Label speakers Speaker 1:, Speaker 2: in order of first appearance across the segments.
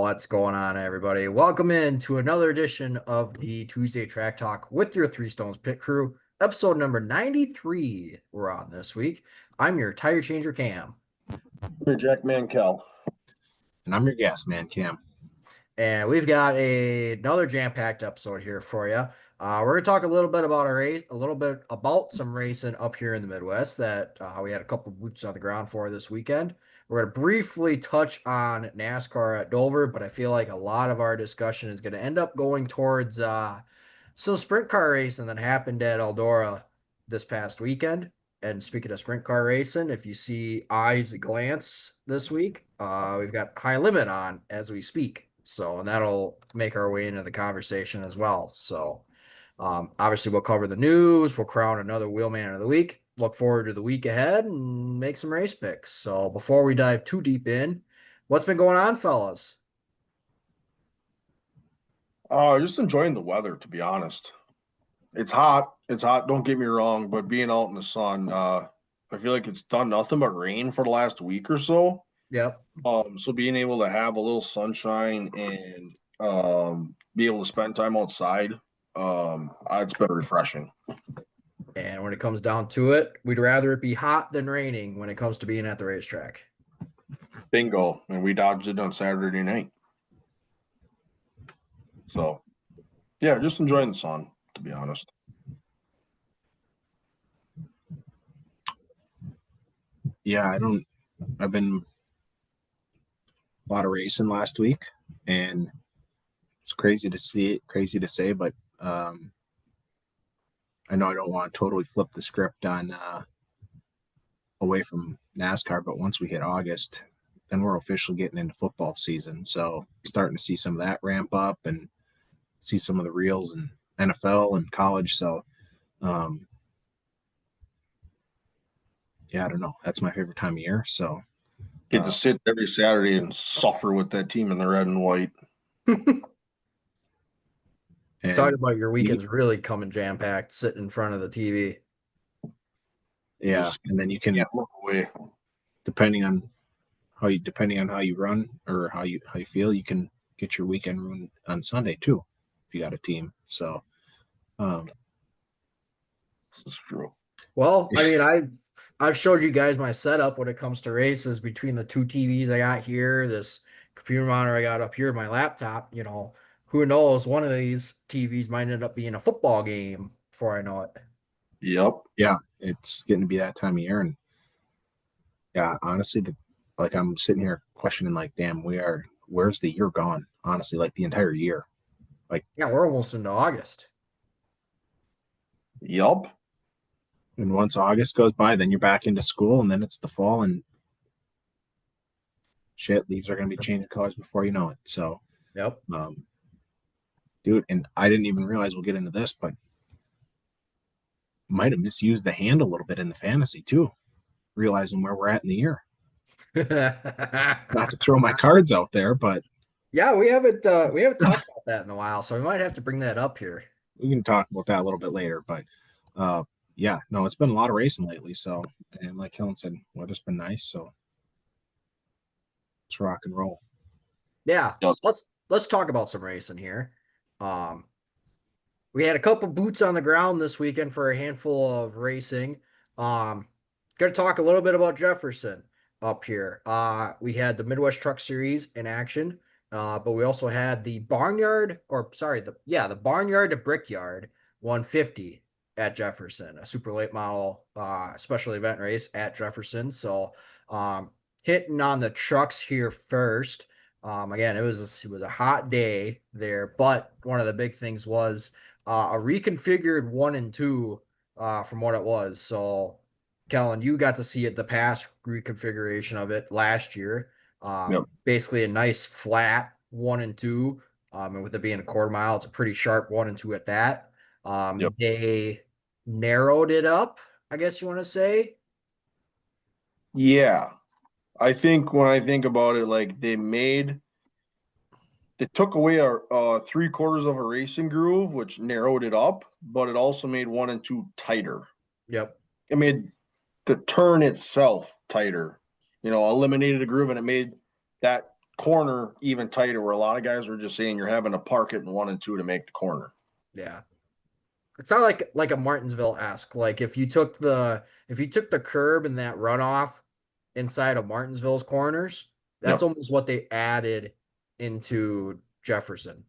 Speaker 1: What's going on, everybody? Welcome in to another edition of the Tuesday Track Talk with your Three Stones Pit Crew, episode number 93. We're on this week. I'm your tire changer, Cam,
Speaker 2: Hey, Jack Mankel.
Speaker 3: And I'm your gas man, Cam.
Speaker 1: and we've got another jam-packed episode here for you. We're gonna talk a little bit about a little bit about some racing up here in the Midwest that we had a couple boots on the ground for this weekend. We're going to briefly touch on NASCAR at Dover, but I feel like a lot of our discussion is going to end up going towards some sprint car racing that happened at Eldora this past weekend. And speaking of sprint car racing, if you see eyes glance this week, we've got High Limit on as we speak. So, and that'll make our way into the conversation as well. So, obviously, we'll cover the news. We'll crown another Wheelman of the Week. Look forward to the week ahead and make some race picks. So before we dive too deep in, what's been going on, fellas?
Speaker 2: Just enjoying the weather, to be honest. It's hot. It's hot. Don't get me wrong, but being out in the sun, I feel like it's done nothing but rain for the last week or so.
Speaker 1: Yep.
Speaker 2: So being able to have a little sunshine and be able to spend time outside, it's been refreshing.
Speaker 1: And when it comes down to it, we'd rather it be hot than raining when it comes to being at the racetrack.
Speaker 2: Bingo. And we dodged it on Saturday night. So, yeah, just enjoying the sun, to be honest.
Speaker 3: Yeah, I've been a lot of racing last week, and it's crazy to see, crazy to say, but I know I don't want to totally flip the script on away from NASCAR, but once we hit August, then we're officially getting into football season. So starting to see some of that ramp up and see some of the reels in NFL and college. So, yeah, I don't know. That's my favorite time of year. So
Speaker 2: Get to sit every Saturday and suffer with that team in the red and white.
Speaker 3: and
Speaker 1: Talk about your weekends really coming jam-packed, sitting in front of the TV.
Speaker 3: yeah, and then you can
Speaker 2: Look away.
Speaker 3: depending on how you run or how you feel, you can get your weekend ruined on Sunday too if you got a team. So
Speaker 2: This is true.
Speaker 1: Well, I mean, I've showed you guys my setup when it comes to races between the two TVs I got here, this computer monitor I got up here, my laptop. Who knows? One of these TVs might end up being a football game before I know it.
Speaker 2: Yep.
Speaker 3: yeah, it's getting to be that time of year, and yeah, honestly, I'm sitting here questioning, like, damn, where's the year gone? Honestly, like the entire year.
Speaker 1: Yeah, we're almost into August.
Speaker 2: Yup.
Speaker 3: And once August goes by, then you're back into school, and then it's the fall, and shit, leaves are going to be changing colors before you know it. So,
Speaker 1: Yep.
Speaker 3: dude, and I didn't even realize we'll get into this, but might have misused the hand a little bit in the fantasy too, realizing where we're at in the year. Not to throw my cards out there, but
Speaker 1: Yeah, we haven't talked about that in a while, so we might have to bring that up here.
Speaker 3: we can talk about that a little bit later. But yeah, no, it's been a lot of racing lately. So, and like Helen said, weather's been nice, so let's rock and roll.
Speaker 1: Yeah,
Speaker 2: Yep.
Speaker 1: so let's talk about some racing here. We had a couple boots on the ground this weekend for a handful of racing. Going to talk a little bit about Jefferson up here. We had the Midwest Truck Series in action, but we also had the Barnyard, the Barnyard to Brickyard 150 at Jefferson, a super late model special event race at Jefferson. So, hitting on the trucks here first. Again, it was a hot day there, but one of the big things was a reconfigured 1 and 2 from what it was. So, Kellen, you got to see it, the past reconfiguration of it last year.
Speaker 2: Yep.
Speaker 1: Basically a nice flat 1 and 2. And with it being a quarter mile, it's a pretty sharp 1 and 2 at that.
Speaker 2: Yep.
Speaker 1: They narrowed it up, I guess you want to say.
Speaker 2: Yeah. I think when I think about it, like they took away our 3/4 of a racing groove, which narrowed it up, but it also made 1 and 2 tighter.
Speaker 1: Yep.
Speaker 2: It made the turn itself tighter, eliminated a groove, and it made that corner even tighter, where a lot of guys were just saying you're having to park it in 1 and 2 to make the corner.
Speaker 1: Yeah. It's not like a Martinsville-esque. Like if you took the curb and that runoff inside of Martinsville's corners, that's
Speaker 2: Yep.
Speaker 1: almost what they added into Jefferson.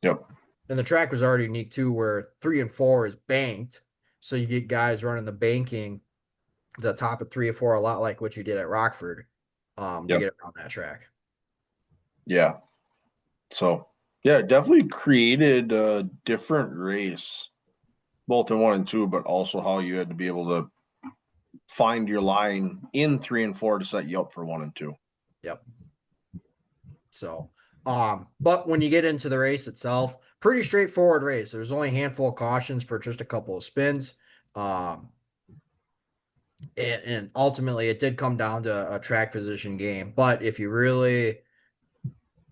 Speaker 2: Yep.
Speaker 1: And the track was already unique too, where 3 and 4 is banked. So you get guys running the banking, the top of 3 and 4, a lot like what you did at Rockford, to
Speaker 2: Yep.
Speaker 1: get around that track.
Speaker 2: Yeah. So yeah, it definitely created a different race, both in 1 and 2, but also how you had to be able to find your line in 3 and 4 to set you up for 1 and 2.
Speaker 1: Yep. So, but when you get into the race itself, pretty straightforward race. There's only a handful of cautions for just a couple of spins. And ultimately it did come down to a track position game. But if you really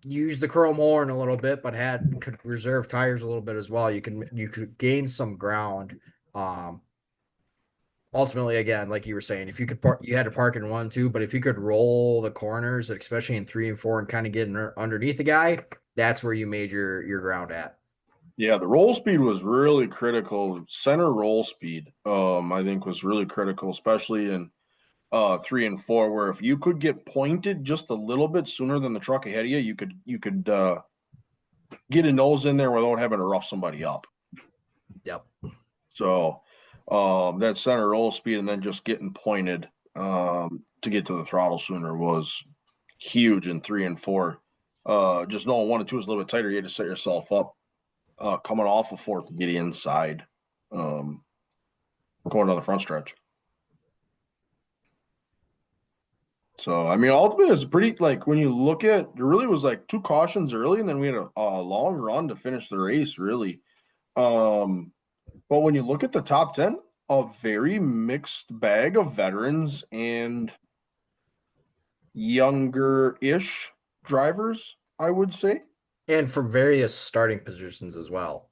Speaker 1: use the chrome horn a little bit, but could reserve tires a little bit as well, you could gain some ground. Ultimately, again, like you were saying, if you could park, you had to park in 1, 2, but if you could roll the corners, especially in 3 and 4, and kind of get underneath the guy, that's where you made your ground at.
Speaker 2: Yeah, the roll speed was really critical. Center roll speed, I think, was really critical, especially in 3 and 4, where if you could get pointed just a little bit sooner than the truck ahead of you, you could get a nose in there without having to rough somebody up.
Speaker 1: Yep.
Speaker 2: So that center roll speed and then just getting pointed to get to the throttle sooner was huge in 3 and 4. Just knowing 1 and 2 is a little bit tighter, you had to set yourself up coming off of 4th to get inside. Going down the front stretch. So, I mean, ultimately, it's pretty, like, when you look at, there really was like 2 cautions early, and then we had a long run to finish the race, really. But when you look at the top 10, a very mixed bag of veterans and younger-ish drivers, I would say.
Speaker 1: And from various starting positions as well.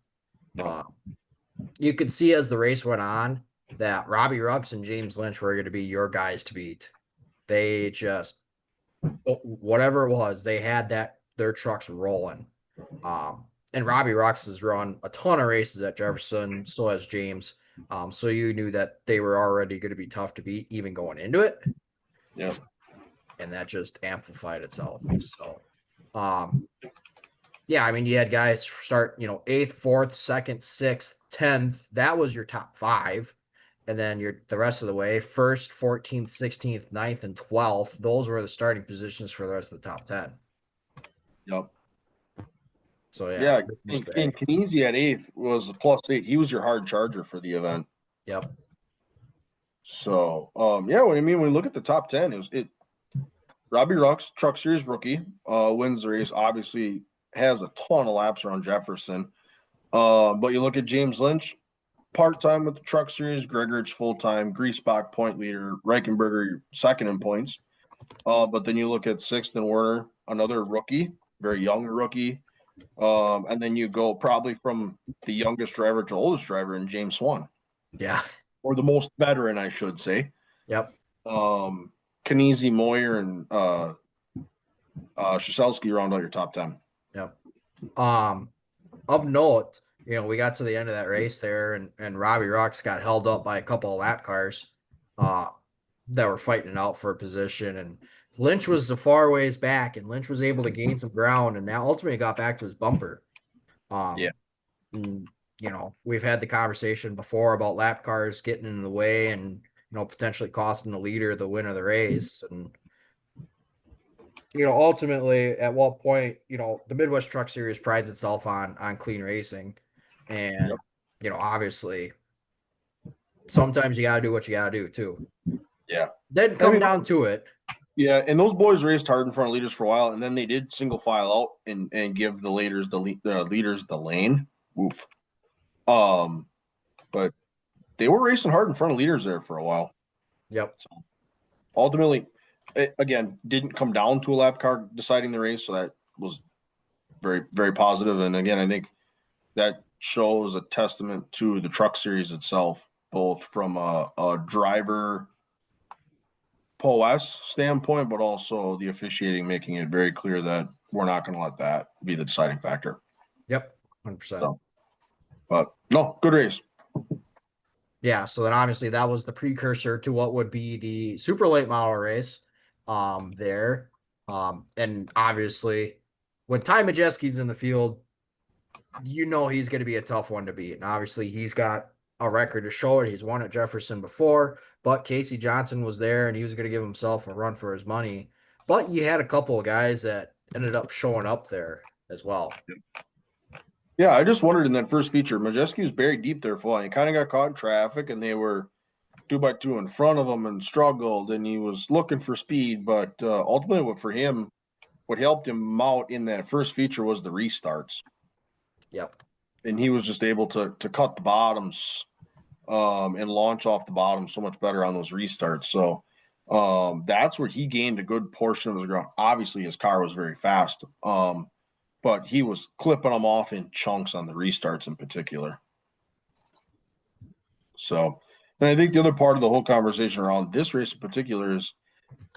Speaker 1: You could see as the race went on that Robbie Rux and James Lynch were going to be your guys to beat. They just, whatever it was, they had their trucks rolling. And Robbie Rux has run a ton of races at Jefferson, so has James. So you knew that they were already going to be tough to beat, even going into it.
Speaker 2: Yeah.
Speaker 1: And that just amplified itself. So, yeah, I mean, you had guys start, 8th, 4th, 2nd, 6th, 10th. That was your top 5. And then the rest of the way, 1st, 14th, 16th, 9th, and 12th. Those were the starting positions for the rest of the top 10.
Speaker 2: Yep.
Speaker 1: So,
Speaker 2: yeah. And Kinesi at 8th was a +8. He was your hard charger for the event.
Speaker 1: Yep.
Speaker 2: So, yeah, what I mean, when we look at the top 10, Robbie Rux, Truck Series rookie, wins the race, obviously has a ton of laps around Jefferson. But you look at James Lynch, part-time with the Truck Series, Gregorich full-time, Griesbach point leader, Reichenberger second in points. But then you look at 6th and Werner, another rookie, very young rookie. And then you go probably from the youngest driver to oldest driver in James Swan.
Speaker 1: Yeah.
Speaker 2: Or the most veteran, I should say.
Speaker 1: Yep.
Speaker 2: Kinesi, Moyer, and Krzyzewski round out your top 10.
Speaker 1: Yep. Of note, we got to the end of that race there, and Robbie Rux got held up by a couple of lap cars that were fighting it out for a position, and Lynch was the far ways back, and Lynch was able to gain some ground, and now ultimately got back to his bumper.
Speaker 2: Yeah.
Speaker 1: And, we've had the conversation before about lap cars getting in the way and, potentially costing the leader the win of the race. And, ultimately at what point, the Midwest Truck Series prides itself on clean racing. And, obviously sometimes you got to do what you got to do too.
Speaker 2: Yeah.
Speaker 1: Didn't come down to it.
Speaker 2: Yeah. And those boys raced hard in front of leaders for a while, and then they did single file out and give the leaders the lane. Oof. But they were racing hard in front of leaders there for a while.
Speaker 1: Yep.
Speaker 2: So ultimately, it, again, didn't come down to a lap car deciding the race, so that was very, very positive. And again, I think that shows a testament to the Truck Series itself, both from a driver POS standpoint, but also the officiating making it very clear that we're not going to let that be the deciding factor.
Speaker 1: Yep, 100%.
Speaker 2: So, but no, good race.
Speaker 1: Yeah, so then obviously that was the precursor to what would be the super late model race there. And obviously when Ty Majeski's in the field, you know he's going to be a tough one to beat. And obviously he's got a record to show it. He's won at Jefferson before, but Casey Johnson was there and he was going to give himself a run for his money. But you had a couple of guys that ended up showing up there as well.
Speaker 2: Yeah, I just wondered in that first feature, Majeski was buried deep there for he kind of got caught in traffic and they were 2x2 in front of him and struggled and he was looking for speed, but ultimately for him, what helped him out in that first feature was the restarts.
Speaker 1: Yep.
Speaker 2: And he was just able to cut the bottoms and launch off the bottom so much better on those restarts. So that's where he gained a good portion of his ground. Obviously, his car was very fast, but he was clipping them off in chunks on the restarts in particular. So, and I think the other part of the whole conversation around this race in particular is,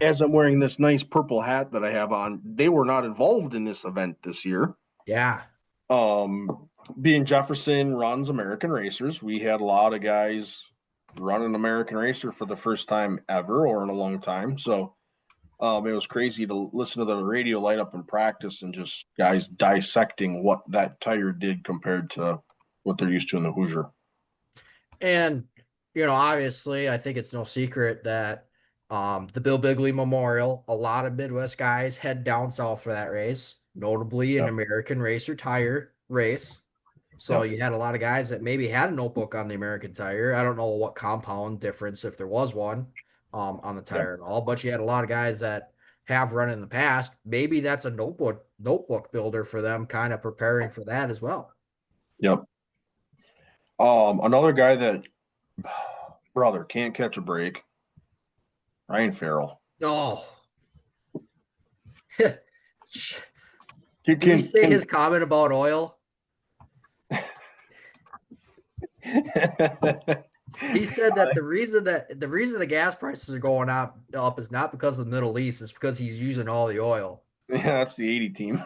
Speaker 2: as I'm wearing this nice purple hat that I have on, they were not involved in this event this year.
Speaker 1: Yeah.
Speaker 2: Being Jefferson runs American Racers, we had a lot of guys run an American Racer for the first time ever or in a long time. So it was crazy to listen to the radio light up in practice and just guys dissecting what that tire did compared to what they're used to in the Hoosier.
Speaker 1: And, obviously, I think it's no secret that the Bill Bigley Memorial, a lot of Midwest guys head down south for that race, notably an American Racer tire race. So you had a lot of guys that maybe had a notebook on the American tire. I don't know what compound difference, if there was one, on the tire at all, but you had a lot of guys that have run in the past. Maybe that's a notebook builder for them, kind of preparing for that as well.
Speaker 2: Yep. Another guy that brother can't catch a break. Ryan Farrell.
Speaker 1: Oh.
Speaker 2: Did
Speaker 1: he say his comment about oil? He said that the reason the gas prices are going up is not because of the Middle East, it's because he's using all the oil.
Speaker 2: Yeah, that's the 80 team.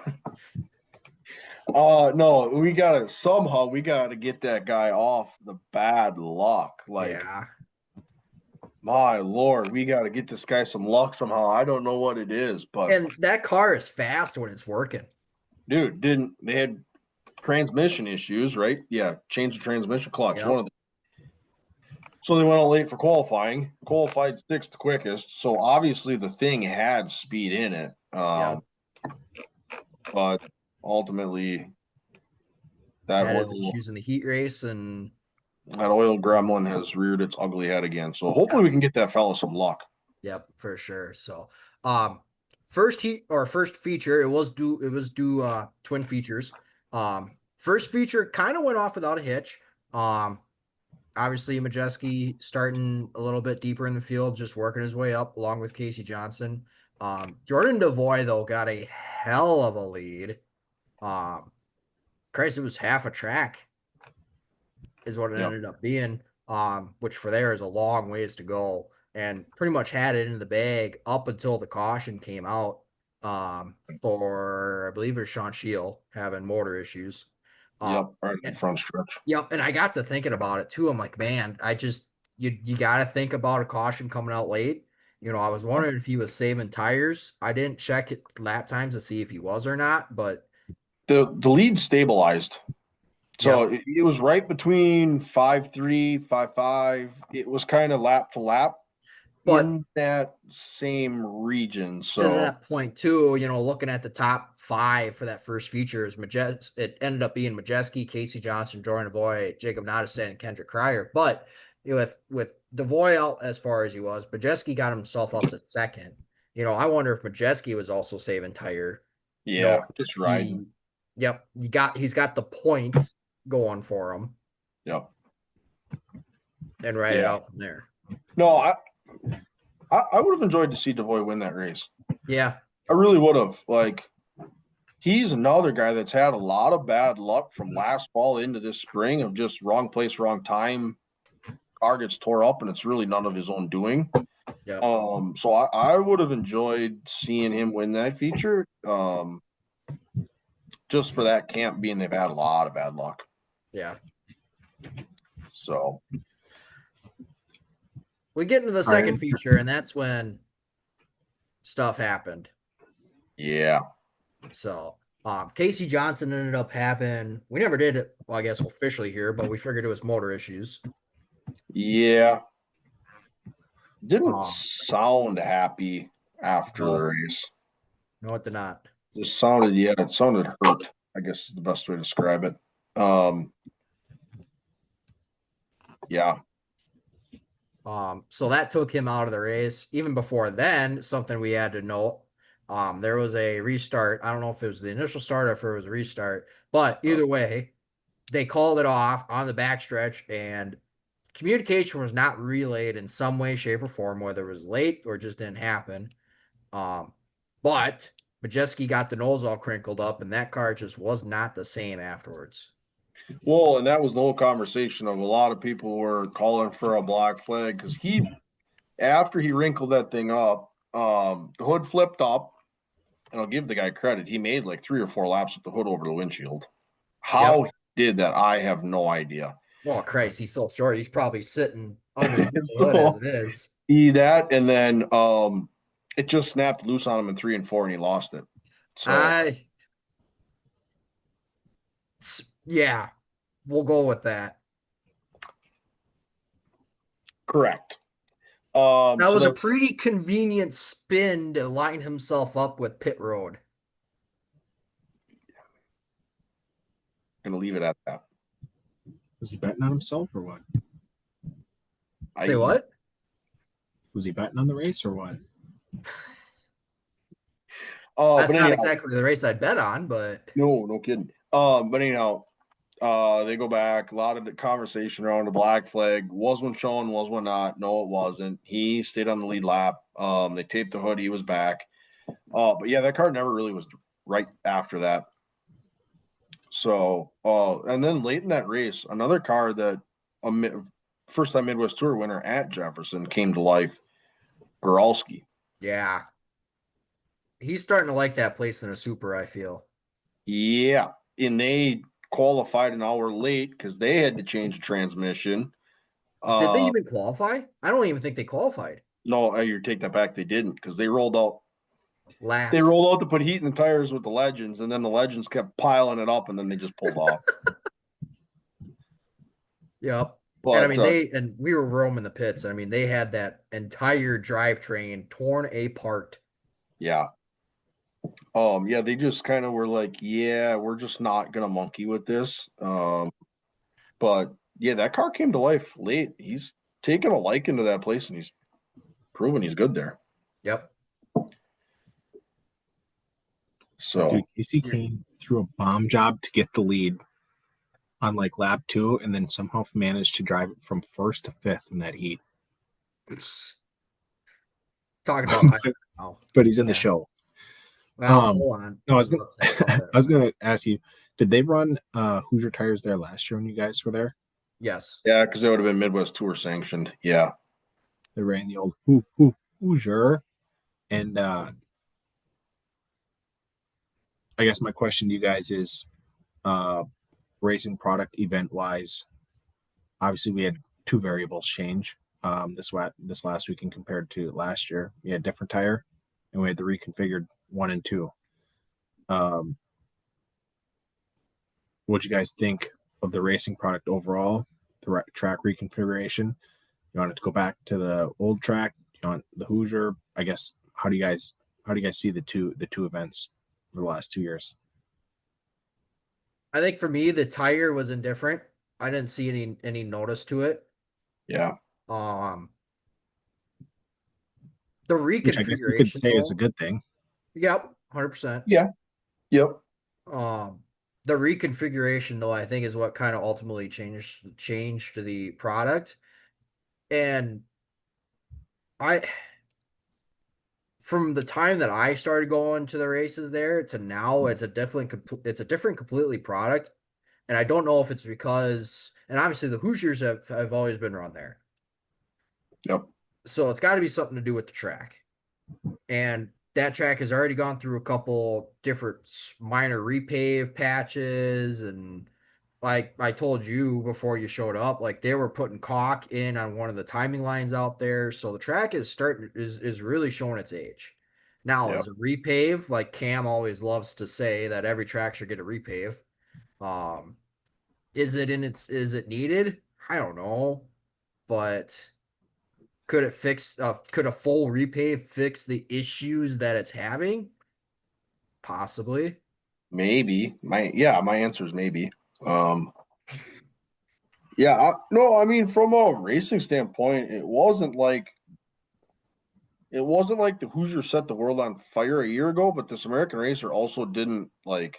Speaker 2: No, we gotta get that guy off the bad luck. My Lord, we gotta get this guy some luck somehow. I don't know what it is, but
Speaker 1: that car is fast when it's working.
Speaker 2: Dude, they had transmission issues, right? Yeah, change the transmission clutch.
Speaker 1: Yep.
Speaker 2: So they went out late for qualifying. Qualified sixth quickest. So obviously the thing had speed in it. But ultimately that was
Speaker 1: using the heat race, and
Speaker 2: that oil gremlin has reared its ugly head again. So hopefully we can get that fella some luck.
Speaker 1: Yep, for sure. So first feature, it was due twin features. First feature kind of went off without a hitch. Obviously Majeski starting a little bit deeper in the field, just working his way up along with Casey Johnson. Jordan Devoy though got a hell of a lead. Christ, it was half a track is what it ended up being. Which for there is a long ways to go, and pretty much had it in the bag up until the caution came out. For I believe it was Sean Scheel having motor issues.
Speaker 2: Right in the front stretch.
Speaker 1: Yep, and I got to thinking about it too. I'm like, man, you got to think about a caution coming out late. I was wondering if he was saving tires. I didn't check lap times to see if he was or not, but
Speaker 2: the lead stabilized. So it was right between 5.3, 5.5. It was kind of lap to lap, but in that same region. So
Speaker 1: to that point too, looking at the top 5 for that first feature is it ended up being Majeski, Casey Johnson, Jordan Devoy, Jacob Nottison, and Kendrick Cryer. But with Devoy out as far as he was, Majeski got himself up to second. I wonder if Majeski was also saving tire.
Speaker 2: Yeah, just riding.
Speaker 1: Yep, he's got the points going for him.
Speaker 2: Yep.
Speaker 1: And ride it out from there.
Speaker 2: No, I would have enjoyed to see Devoy win that race.
Speaker 1: Yeah.
Speaker 2: I really would have. He's another guy that's had a lot of bad luck from last fall into this spring of just wrong place, wrong time. Car gets tore up, and it's really none of his own doing.
Speaker 1: Yeah.
Speaker 2: So I would have enjoyed seeing him win that feature. Just for that camp being they've had a lot of bad luck.
Speaker 1: Yeah.
Speaker 2: So
Speaker 1: We get into the second feature, and that's when stuff happened.
Speaker 2: yeah.
Speaker 1: So Casey Johnson ended up having, we never did it, well, I guess officially here, but we figured it was motor issues.
Speaker 2: Yeah. Didn't
Speaker 1: Um,
Speaker 2: sound happy after the
Speaker 1: no,
Speaker 2: race.
Speaker 1: no, it did not.
Speaker 2: Just sounded, yeah, it sounded hurt, I guess is the best way to describe it. Yeah.
Speaker 1: So that took him out of the race. Even before then, something we had to note, there was a restart. I don't know if it was the initial start or if it was a restart, but either way, they called it off on the backstretch, and communication was not relayed in some way, shape, or form, whether it was late or just didn't happen. But Majeski got the nose all crinkled up, and that car just was not the same afterwards.
Speaker 2: Well, and that was the whole conversation of a lot of people were calling for a black flag because after he wrinkled that thing up, the hood flipped up, and I'll give the guy credit. He made like 3 or 4 laps with the hood over the windshield. How he did that, I have no idea.
Speaker 1: Oh Christ, he's so short. He's probably sitting under the hood
Speaker 2: So
Speaker 1: as it is.
Speaker 2: that, and then it just snapped loose on him in 3 and 4, and he lost it. So
Speaker 1: Yeah, we'll go with that.
Speaker 2: correct.
Speaker 1: That
Speaker 2: So
Speaker 1: was a pretty convenient spin to line himself up with pit road.
Speaker 2: gonna leave it at that.
Speaker 3: Was he betting on himself or what?
Speaker 1: Say what?
Speaker 3: Was he betting on the race or what?
Speaker 1: That's
Speaker 2: but
Speaker 1: not
Speaker 2: anyhow,
Speaker 1: exactly the race I'd bet on, but
Speaker 2: no kidding. But anyhow, they go back. A lot of the conversation around the black flag. Was one shown? Was one not? No, it wasn't. He stayed on the lead lap. They taped the hood. He was back. But yeah, that car never really was right after that. So, and then late in that race, another car that first time Midwest Tour winner at Jefferson came to life. Goralski.
Speaker 1: yeah. He's starting to like that place in a super, I feel.
Speaker 2: Yeah. And they qualified an hour late because they had to change the transmission.
Speaker 1: Did they even qualify? I don't even think they qualified.
Speaker 2: No, you take that back. They didn't because they rolled out.
Speaker 1: Last.
Speaker 2: They rolled out to put heat in the tires with the Legends, and then the Legends kept piling it up, and then they just pulled off.
Speaker 1: Yep.
Speaker 2: But
Speaker 1: And I mean, and we were roaming the pits. I mean, they had that entire drivetrain torn apart.
Speaker 2: Yeah. Yeah, they just kind of were like, yeah, we're just not gonna monkey with this. But yeah, that car came to life late. He's taken a liking to that place, and he's proven he's good there.
Speaker 1: Yep.
Speaker 2: So
Speaker 3: dude, Casey came through a bomb job to get the lead on like lap 2, and then somehow managed to drive it from 1st to 5th in that heat.
Speaker 1: Talking about
Speaker 3: but he's in the show.
Speaker 1: Well, hold on.
Speaker 3: No, I was gonna ask you, did they run Hoosier tires there last year when you guys were there?
Speaker 1: Yes.
Speaker 2: yeah, because they would have been Midwest Tour sanctioned. Yeah.
Speaker 3: They ran the old Hoosier. And I guess my question to you guys is racing product event wise, obviously we had 2 variables change this last weekend compared to last year. We had different tire and we had the reconfigured 1 and 2. What'd you guys think of the racing product overall, the track reconfiguration? You want it to go back to the old track? You want the Hoosier? I guess how do you guys see the two events for the last 2 years?
Speaker 1: I think for me, the tire was indifferent. I didn't see any notice to it.
Speaker 2: Yeah.
Speaker 1: The
Speaker 3: Which I guess you could say is a good thing.
Speaker 1: Yep, 100%.
Speaker 2: Yeah. Yep.
Speaker 1: The reconfiguration, though, I think is what kind of ultimately changed the product. And from the time that I started going to the races there to now, it's a different completely product. And I don't know if it's because, and obviously the Hoosiers have always been run there.
Speaker 2: Yep.
Speaker 1: So it's got to be something to do with the track. And that track has already gone through a couple different minor repave patches. And like I told you before you showed up, like they were putting caulk in on one of the timing lines out there. So the track is really showing its age. Now,
Speaker 2: Yep.
Speaker 1: as a repave, like Cam always loves to say that every track should get a repave. Um, is it needed? I don't know, but could a full repave fix the issues that it's having? Possibly.
Speaker 2: Maybe. My answer is maybe. Um, yeah, no, I mean, from a racing standpoint, it wasn't like the Hoosiers set the world on fire a year ago, but this American racer also didn't like,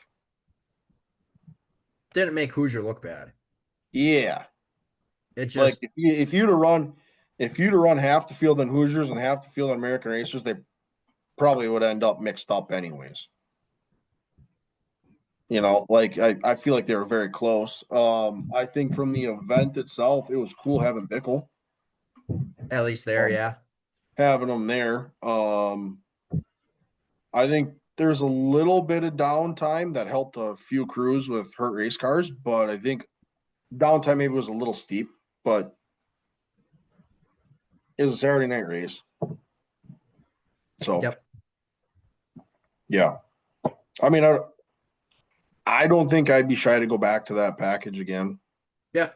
Speaker 1: Didn't make Hoosier look bad.
Speaker 2: yeah,
Speaker 1: It
Speaker 2: like
Speaker 1: just
Speaker 2: if you'd have run half the field on Hoosiers and half the field on American racers, they probably would end up mixed up anyways. Like I feel like they were very close. I think from the event itself, it was cool having Bickle,
Speaker 1: at least there,
Speaker 2: um,
Speaker 1: yeah.
Speaker 2: having him there. I think there's a little bit of downtime that helped a few crews with hurt race cars, but I think downtime maybe was a little steep, but it was a Saturday night race. So
Speaker 1: Yep.
Speaker 2: yeah. I mean, I don't think I'd be shy to go back to that package again.
Speaker 1: Yeah.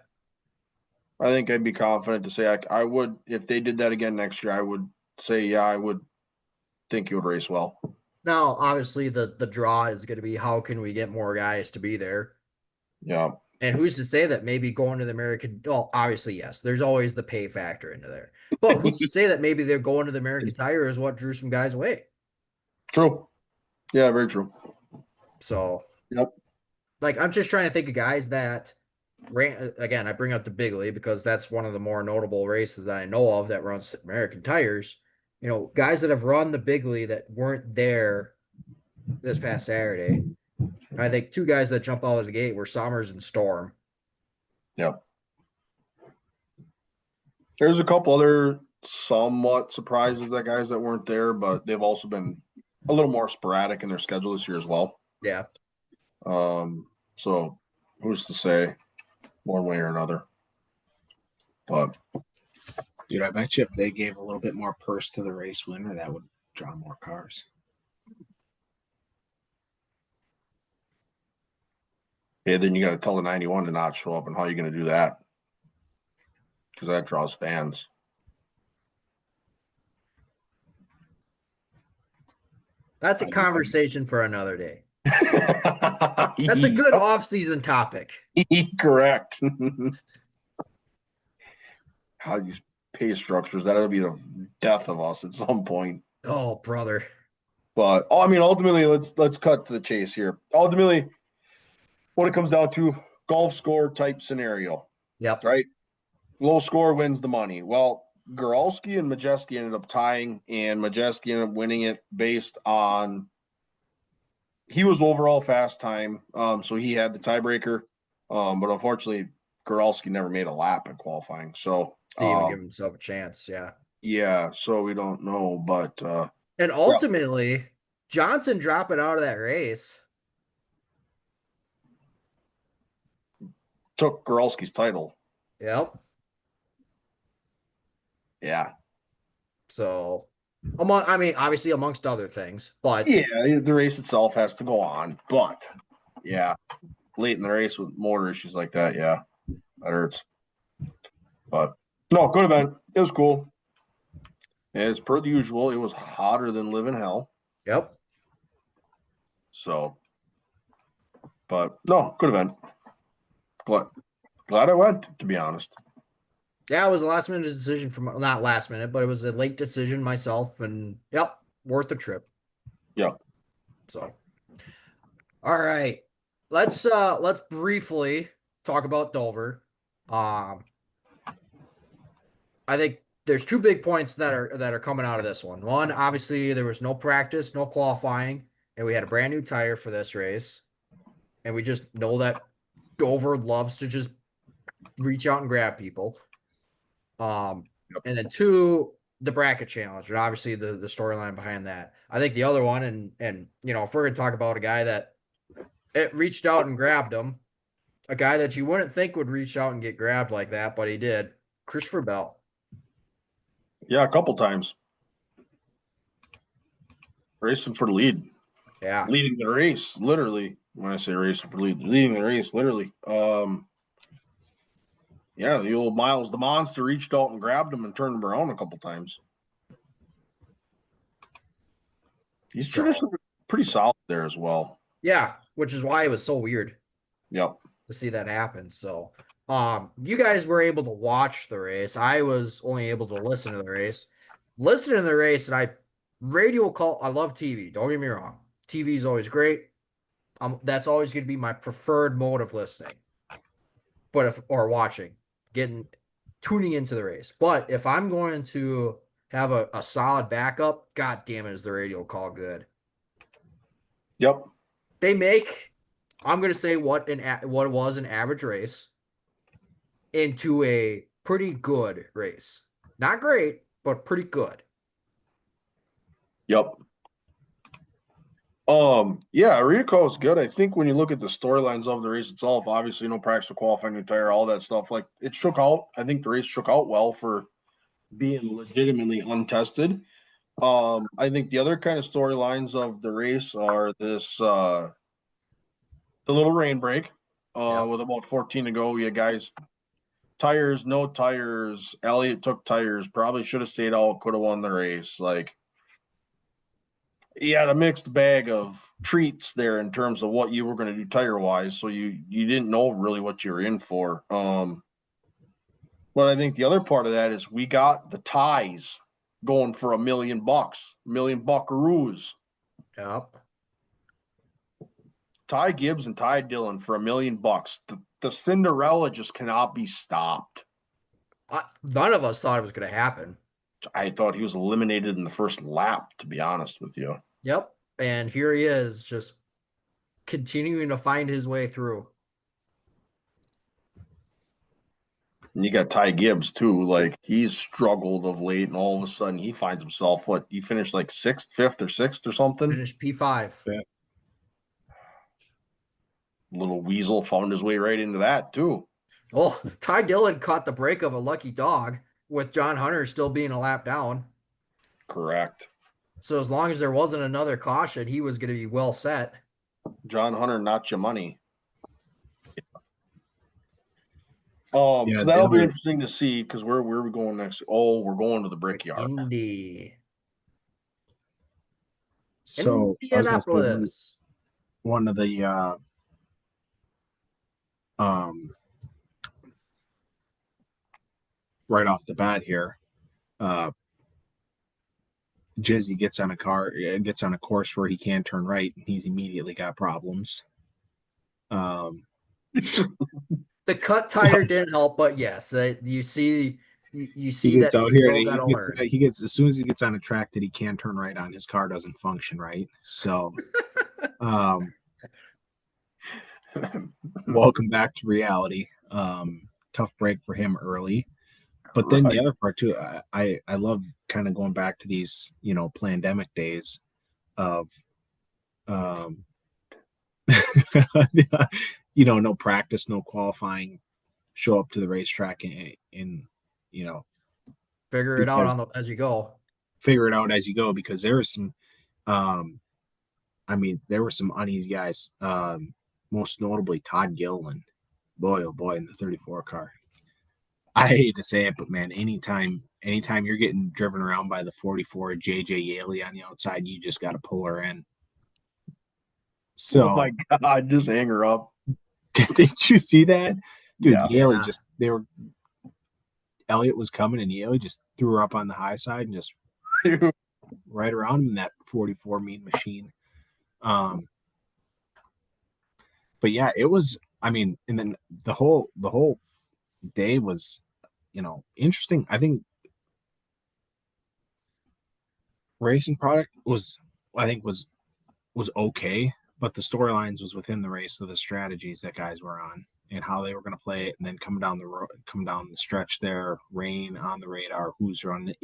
Speaker 2: I think I'd be confident to say I would, if they did that again next year, I would say, yeah, I would think he would race well.
Speaker 1: Now, obviously, the draw is going to be how can we get more guys to be there?
Speaker 2: Yeah.
Speaker 1: And who's to say that maybe going to the American? Well, obviously, yes. There's always the pay factor into there. But who's to say that maybe they're going to the American Tire is what drew some guys away?
Speaker 2: True. Yeah, very true.
Speaker 1: So,
Speaker 2: Yep.
Speaker 1: like, I'm just trying to think of guys that ran. Again, I bring up the Bigley because that's one of the more notable races that I know of that runs American Tires. You know, guys that have run the Bigley that weren't there this past Saturday. I think two guys that jump out of the gate were Sommers and Storm.
Speaker 2: Yep. There's a couple other somewhat surprises that guys that weren't there, but they've also been a little more sporadic in their schedule this year as well.
Speaker 1: Yeah.
Speaker 2: So who's to say one way or another? But
Speaker 3: Dude, I bet you if they gave a little bit more purse to the race winner, that would draw more cars.
Speaker 2: yeah, then you got to tell the 91 to not show up, and how are you going to do that? Because that draws fans.
Speaker 1: That's a conversation for another day. That's a good off-season topic.
Speaker 2: Correct. How these pay structures, that'll be the death of us at some point.
Speaker 1: Oh, brother.
Speaker 2: But I mean, ultimately, let's cut to the chase here. Ultimately, what it comes down to, golf score type scenario,
Speaker 1: Yep.
Speaker 2: right? Low score wins the money. Well, Goralski and Majeski ended up tying, and Majeski ended up winning it based on he was overall fast time. So he had the tiebreaker. But unfortunately, Goralski never made a lap in qualifying. So
Speaker 1: Didn't even give himself a chance. Yeah.
Speaker 2: yeah, so we don't know, but
Speaker 1: And ultimately, Johnson dropping out of that race
Speaker 2: took Goralski's title.
Speaker 1: Yep.
Speaker 2: Yeah.
Speaker 1: So, obviously amongst other things, but
Speaker 2: Yeah, the race itself has to go on. But yeah, late in the race with motor issues like that, yeah, that hurts. But no, good event. It was cool. As per the usual, it was hotter than living hell.
Speaker 1: Yep.
Speaker 2: So, but no, good event. Glad I went, to be honest.
Speaker 1: Yeah, it was a last minute decision from not last minute, but it was a late decision myself, and yep, worth the trip.
Speaker 2: Yeah.
Speaker 1: So, all right, let's briefly talk about Dover. I think there's two big points that are coming out of this one. One, obviously, there was no practice, no qualifying, and we had a brand new tire for this race, and we just know that Dover loves to just reach out and grab people. And then two, the bracket challenge and obviously the storyline behind that. I think the other one, and if we're gonna talk about a guy that it reached out and grabbed him, a guy that you wouldn't think would reach out and get grabbed like that, but he did. Christopher Bell.
Speaker 2: Yeah, a couple times. Racing for the lead.
Speaker 1: Yeah.
Speaker 2: Leading the race, literally. When I say racing for lead, leading the race, literally. Yeah, the old Miles the Monster reached out and grabbed him and turned him around a couple times. He's traditionally pretty solid there as well.
Speaker 1: Yeah, which is why it was so weird.
Speaker 2: Yep.
Speaker 1: To see that happen. So, you guys were able to watch the race. I was only able to listen to the race. Listen to the race, and I love TV. Don't get me wrong. TV is always great. That's always going to be my preferred mode of listening. Or watching, tuning into the race. But if I'm going to have a solid backup, god damn it, is the radio call good.
Speaker 2: Yep.
Speaker 1: I'm going to say what was an average race into a pretty good race. Not great, but pretty good.
Speaker 2: Yep. Yeah, Rico is good. I think when you look at the storylines of the race itself, obviously no practice for qualifying, new tire, all that stuff, like it shook out. I think the race shook out well for being legitimately untested. I think the other kind of storylines of the race are this the little rain break. With about 14 to go, you guys tires, no tires. Elliott took tires, probably should have stayed out, could have won the race. Like you had a mixed bag of treats there in terms of what you were going to do tire wise. So you didn't know really what you were in for. But I think the other part of that is we got the ties going for $1 million, million buckaroos.
Speaker 1: Yep.
Speaker 2: Ty Gibbs and Ty Dillon for $1 million. The Cinderella just cannot be stopped.
Speaker 1: None of us thought it was going to happen.
Speaker 2: I thought he was eliminated in the first lap, to be honest with you.
Speaker 1: Yep. And here he is, just continuing to find his way through.
Speaker 2: And you got Ty Gibbs, too. Like, he's struggled of late, and all of a sudden he finds himself, he finished like 6th, 5th, or 6th or something?
Speaker 1: Finished P5.
Speaker 2: Yeah. Little Weasel found his way right into that, too.
Speaker 1: Oh, Ty Dillon caught the break of a lucky dog with John Hunter still being a lap down.
Speaker 2: Correct.
Speaker 1: So as long as there wasn't another caution, he was going to be well set.
Speaker 2: John Hunter, not your money. So that'll be interesting to see because where are we going next? Oh, we're going to the Brickyard.
Speaker 1: Indy.
Speaker 3: So
Speaker 1: Indianapolis.
Speaker 3: One of the right off the bat here, Jizzy gets on a course where he can't turn right, and he's immediately got problems.
Speaker 1: The cut tire didn't help, but yes, you see
Speaker 3: he gets
Speaker 1: that
Speaker 3: out here and he gets as soon as he gets on a track that he can turn right on, his car doesn't function right. So welcome back to reality. Tough break for him early. But then the other part too, I love kind of going back to these, pandemic days of no practice, no qualifying, show up to the racetrack and
Speaker 1: figure it out as you go.
Speaker 3: Figure it out as you go, because there was some there were some uneasy guys, most notably Todd Gilliland. Boy, oh boy, in the 34 car. I hate to say it, but man, anytime you're getting driven around by the 44 JJ Yaley on the outside, you just got to pull her in. So,
Speaker 2: oh my God, just hang her up.
Speaker 3: Did you see that? Dude,
Speaker 2: yeah.
Speaker 3: Yaley Elliott was coming and Yaley just threw her up on the high side and just right around him in that 44 mean machine. But yeah, it was, and then the whole day was, interesting. I think racing product was okay, but the storylines was within the race. So the strategies that guys were on and how they were going to play it, and then come down the stretch there, rain on the radar, who's running,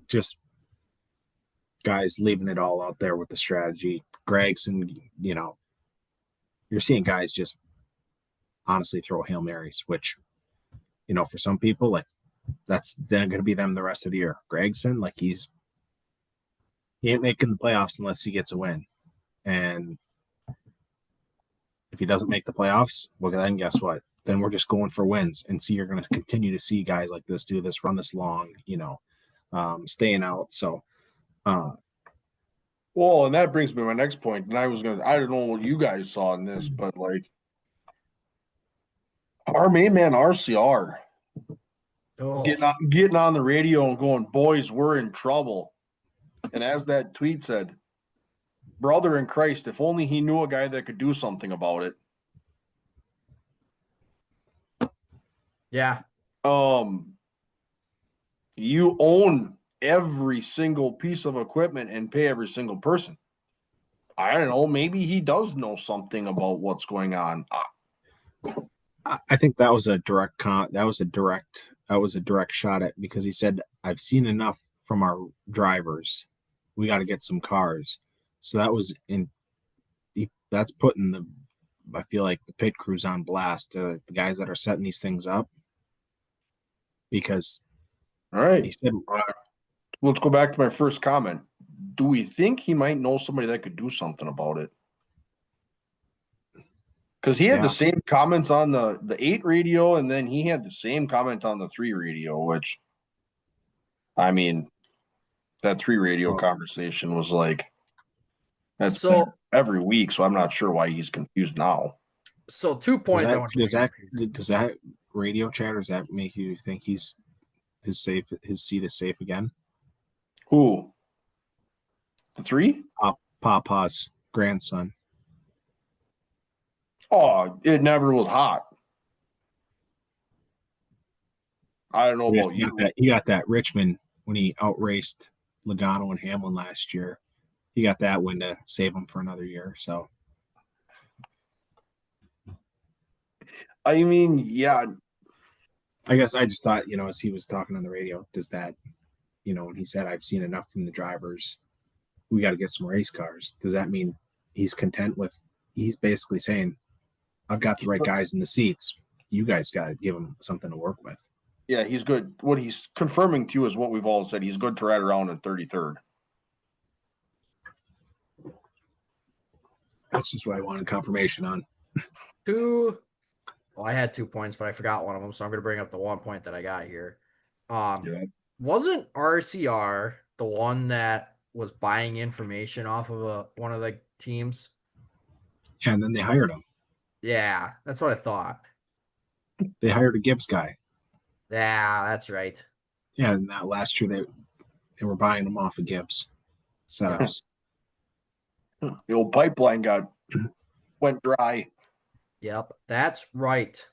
Speaker 3: Just guys leaving it all out there with the strategy. Gregson, you're seeing guys just honestly throw Hail Marys, which, for some people, like that's then going to be them the rest of the year. Gregson, like he ain't making the playoffs unless he gets a win. And if he doesn't make the playoffs, well, then guess what? Then we're just going for wins. And so you're going to continue to see guys like this do this, run this long, staying out. So,
Speaker 2: well, and that brings me to my next point. And I don't know what you guys saw in this, but like our main man RCR getting on the radio and going, boys, we're in trouble. And as that tweet said, brother in Christ, if only he knew a guy that could do something about it.
Speaker 1: Yeah.
Speaker 2: You own every single piece of equipment and pay every single person. I don't know. Maybe he does know something about what's going on.
Speaker 3: I think that was a direct shot at, because he said, I've seen enough from our drivers. We got to get some cars. So that was that's putting I feel like the pit crews on blast, the guys that are setting these things up. Because
Speaker 2: all right,
Speaker 3: he said,
Speaker 2: let's go back to my first comment. Do we think he might know somebody that could do something about it? Because he had the same comments on the 8 radio, and then he had the same comment on the 3 radio, which, I mean, that 3 radio conversation was like, that's so every week, so I'm not sure why he's confused now.
Speaker 1: So 2 points.
Speaker 3: Does that radio chatter, does that make you think his seat is safe again?
Speaker 2: Who? The 3?
Speaker 3: Papa's grandson.
Speaker 2: Oh, it never was hot. I don't know about you.
Speaker 3: He got that Richmond when he outraced Logano and Hamlin last year. He got that win to save him for another year. So,
Speaker 2: I mean, yeah.
Speaker 3: I guess I just thought, as he was talking on the radio, does that, when he said, I've seen enough from the drivers, we got to get some race cars. Does that mean he's content with, he's basically saying, I've got the right guys in the seats. You guys got to give him something to work with.
Speaker 2: Yeah, he's good. What he's confirming to you is what we've all said. He's good to ride around in 33rd.
Speaker 3: That's just what I wanted confirmation on.
Speaker 1: Well, I had 2 points, but I forgot one of them, so I'm going to bring up the 1 point that I got here. Wasn't RCR the one that was buying information off of one of the teams?
Speaker 3: Yeah, and then they hired him.
Speaker 1: Yeah, that's what I thought.
Speaker 3: They hired a Gibbs guy.
Speaker 1: Yeah, that's right.
Speaker 3: Yeah, and that last year they were buying them off of Gibbs setups.
Speaker 2: The old pipeline went dry.
Speaker 1: Yep, that's right.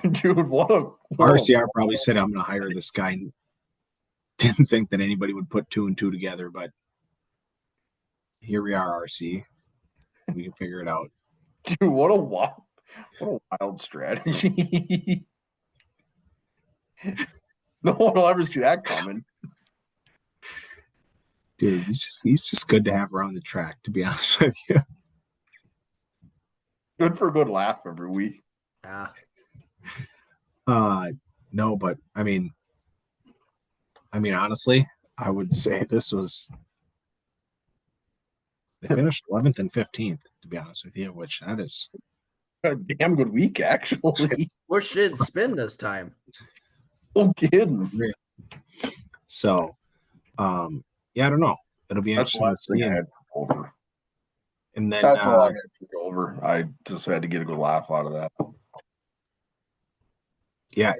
Speaker 2: Dude,
Speaker 3: RCR probably said, I'm going to hire this guy. And didn't think that anybody would put 2 and 2 together, but here we are, RC. We can figure it out.
Speaker 2: Dude, what a wild strategy. No one will ever see that coming.
Speaker 3: Dude, he's just good to have around the track, to be honest with you.
Speaker 2: Good for a good laugh every week.
Speaker 1: Yeah.
Speaker 3: No, but I mean, honestly, I would say they finished 11th and 15th, to be honest with you, which that is
Speaker 2: a damn good week, actually.
Speaker 1: Bush didn't spin this time.
Speaker 2: No kidding.
Speaker 3: So, yeah, I don't know. It'll be interesting to see.
Speaker 2: Over.
Speaker 3: And then
Speaker 2: that's all I had to go over. I just had to get a good laugh out of that.
Speaker 3: Yeah,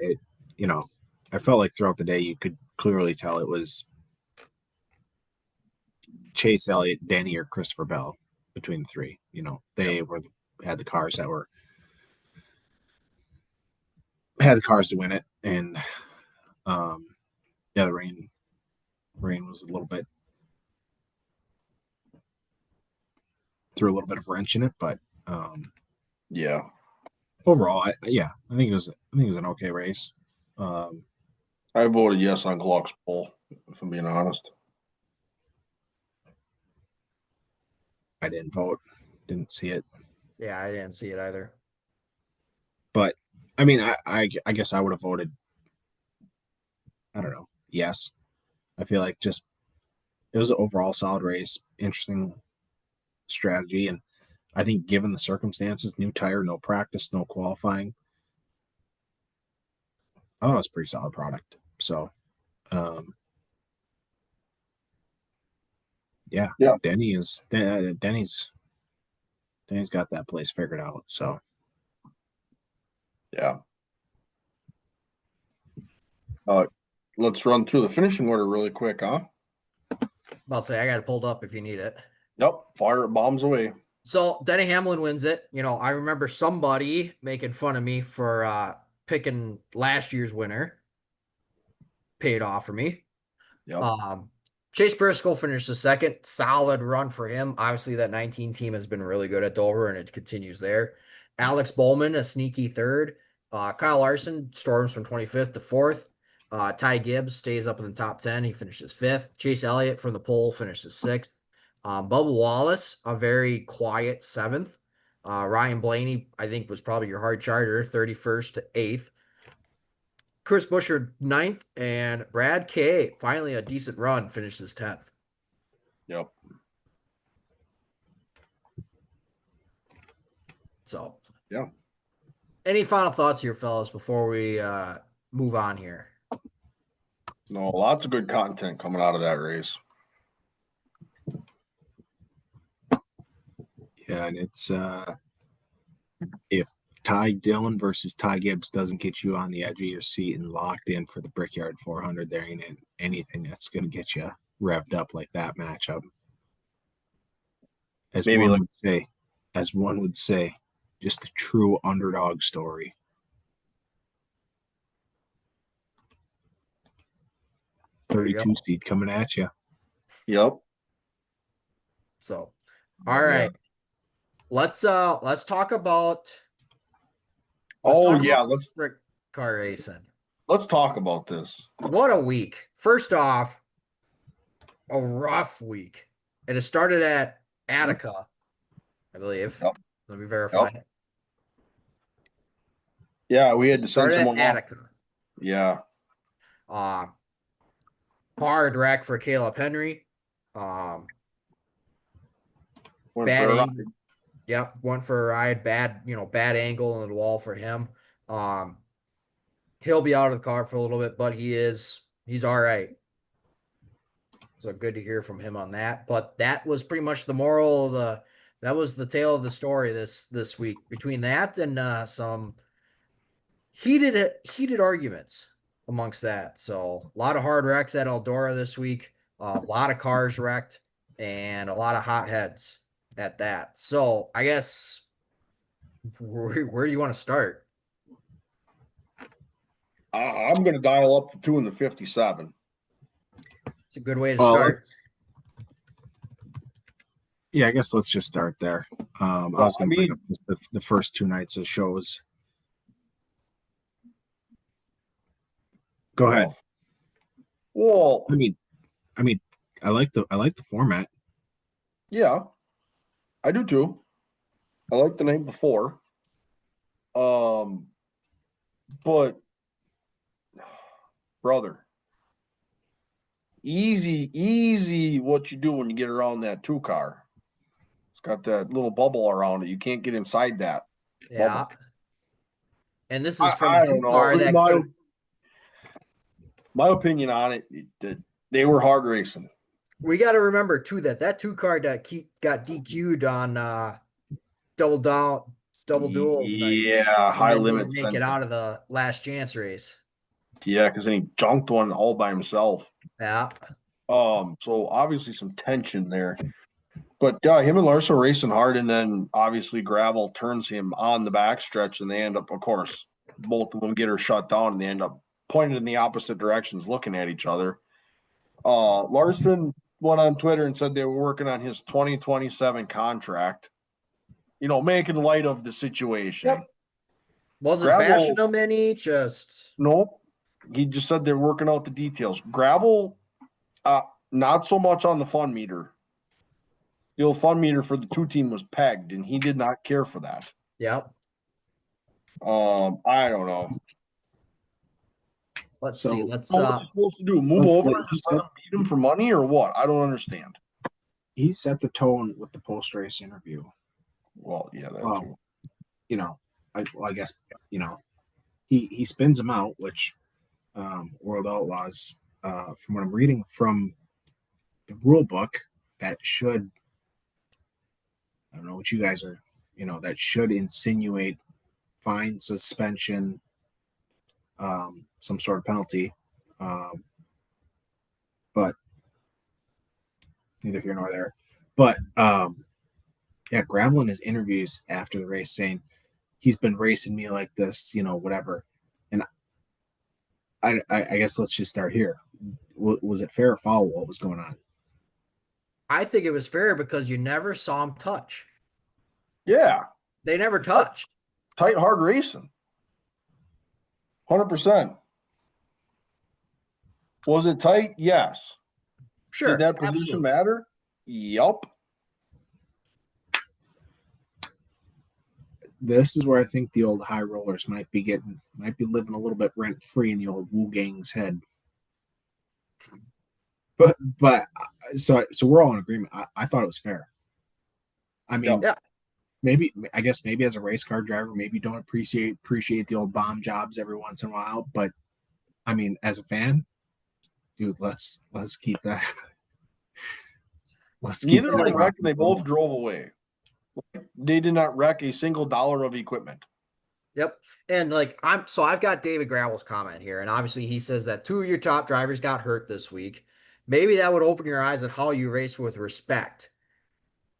Speaker 3: I felt like throughout the day you could clearly tell it was Chase Elliott, Danny, or Christopher Bell between the 3. They had the cars that had the cars to win it, and the rain was a little bit threw a little bit of wrench in it, but
Speaker 2: yeah,
Speaker 3: overall, I think it was an okay race.
Speaker 2: I voted yes on Gluck's poll, if I'm being honest.
Speaker 3: I didn't vote, didn't see it.
Speaker 1: Yeah, I didn't see it either.
Speaker 3: But I mean, I guess I would have voted. I don't know. Yes, I feel like just it was an overall solid race, interesting strategy, and I think given the circumstances, new tire, no practice, no qualifying, I thought it was a pretty solid product. So, um, yeah,
Speaker 2: Yeah.
Speaker 3: Denny's got that place figured out. So,
Speaker 2: Yeah. Let's run through the finishing order really quick, huh?
Speaker 1: About to say I got it pulled up if you need it.
Speaker 2: Yep. Fire bombs away.
Speaker 1: So Denny Hamlin wins it. You know, I remember somebody making fun of me for picking last year's winner. Paid off for me.
Speaker 2: Yep.
Speaker 1: Chase Briscoe finished the second. Solid run for him. Obviously, that 19 team has been really good at Dover, and it continues there. Alex Bowman, a sneaky third. Kyle Larson storms from 25th to 4th. Ty Gibbs stays up in the top 10. He finishes 5th. Chase Elliott from the pole finishes 6th. Bubba Wallace, a very quiet 7th. Ryan Blaney, I think, was probably your hard charger, 31st to 8th. Chris Buescher 9th, and Brad K, finally a decent run, finishes 10th.
Speaker 2: Yep.
Speaker 1: So,
Speaker 2: yeah.
Speaker 1: Any final thoughts here, fellas, before we move on here?
Speaker 2: No, lots of good content coming out of that race.
Speaker 3: Yeah, and it's if Ty Dillon versus Ty Gibbs doesn't get you on the edge of your seat and locked in for the Brickyard 400, there ain't anything that's going to get you revved up like that matchup. As one would say, just a true underdog story.
Speaker 1: There you
Speaker 3: 32
Speaker 1: go.
Speaker 3: seed coming at you.
Speaker 2: Yep.
Speaker 1: So, all right. Let's talk about.
Speaker 2: Let's
Speaker 1: sprint car racing.
Speaker 2: Let's talk about this.
Speaker 1: What a week! First off, a rough week. And it started at Attica, I believe.
Speaker 2: Yep.
Speaker 1: Let me verify.
Speaker 2: Yep. Yeah, we had to send someone
Speaker 1: at Attica.
Speaker 2: Yeah.
Speaker 1: Hard wreck for Caleb Henry. Bad angle. Yep, went for a ride. Bad angle in the wall for him. He'll be out of the car for a little bit, but he's all right. So good to hear from him on that. But that was pretty much the moral of that was the tale of the story this week. Between that and some heated arguments amongst that. So a lot of hard wrecks at Eldora this week. A lot of cars wrecked and a lot of hot heads at that. So I guess where do you want to start?
Speaker 2: I'm going to dial up the 2 and the 57.
Speaker 1: It's a good way to start.
Speaker 3: Yeah, I guess let's just start there. I was going to bring up the first 2 nights of shows. Go ahead.
Speaker 2: Well,
Speaker 3: I mean, I like the format.
Speaker 2: Yeah, I do too. I like the night before. But brother, easy what you do when you get around that 2 car. It's got that little bubble around it. You can't get inside that.
Speaker 1: Yeah.
Speaker 2: Bubble.
Speaker 1: And this is from a 2 car that
Speaker 2: my opinion on it, they were hard racing.
Speaker 1: We got to remember too that 2 car got DQ'd on double duels.
Speaker 2: Yeah, high limit.
Speaker 1: Make it out of the last chance race.
Speaker 2: Yeah, because then he junked one all by himself.
Speaker 1: Yeah.
Speaker 2: So obviously some tension there. But him and Larson racing hard, and then obviously Gravel turns him on the backstretch, and they end up, of course, both of them get her shut down, and they end up pointed in the opposite directions, looking at each other. Larson went on Twitter and said they were working on his 2027 contract, making light of the situation.
Speaker 1: Yep. Wasn't bashing them any, just
Speaker 2: nope. He just said they're working out the details. Gravel, not so much on the fun meter. The old fun meter for the 2 team was pegged, and he did not care for that.
Speaker 1: Yep.
Speaker 2: I don't know.
Speaker 1: Let's
Speaker 3: So-
Speaker 1: see. Let's
Speaker 2: So what's he supposed to do? Move over and just let him beat him for money or what? I don't understand.
Speaker 3: He set the tone with the post race interview.
Speaker 2: Well, yeah, that
Speaker 3: Well,
Speaker 2: too.
Speaker 3: you know, I guess, you know, he spins him out, which World Outlaws, from what I'm reading from the rule book, that should, I don't know what you guys are, that should insinuate fine, suspension, some sort of penalty. But neither here nor there. But yeah, Gravel in his interviews after the race saying he's been racing me like this, whatever. And I guess let's just start here. Was it fair or foul? What was going on?
Speaker 1: I think it was fair because you never saw him touch.
Speaker 2: Yeah,
Speaker 1: They never touched.
Speaker 2: tight, hard racing. 100%. Was it tight? Yes.
Speaker 1: Sure.
Speaker 2: Did that position
Speaker 1: absolutely.
Speaker 2: matter? Yup.
Speaker 3: This is where I think the old high rollers might be living a little bit rent free in the old Wu Gang's head. But so we're all in agreement. I thought it was fair. I mean,
Speaker 1: Yeah.
Speaker 3: maybe as a race car driver, maybe you don't appreciate the old bomb jobs every once in a while. But I mean, as a fan, dude, let's keep that.
Speaker 2: Neither of them wrecked, and they both drove away. They did not wreck a single dollar of equipment.
Speaker 1: Yep. And I've got David Gravel's comment here, and obviously he says that 2 of your top drivers got hurt this week. Maybe that would open your eyes on how you race with respect.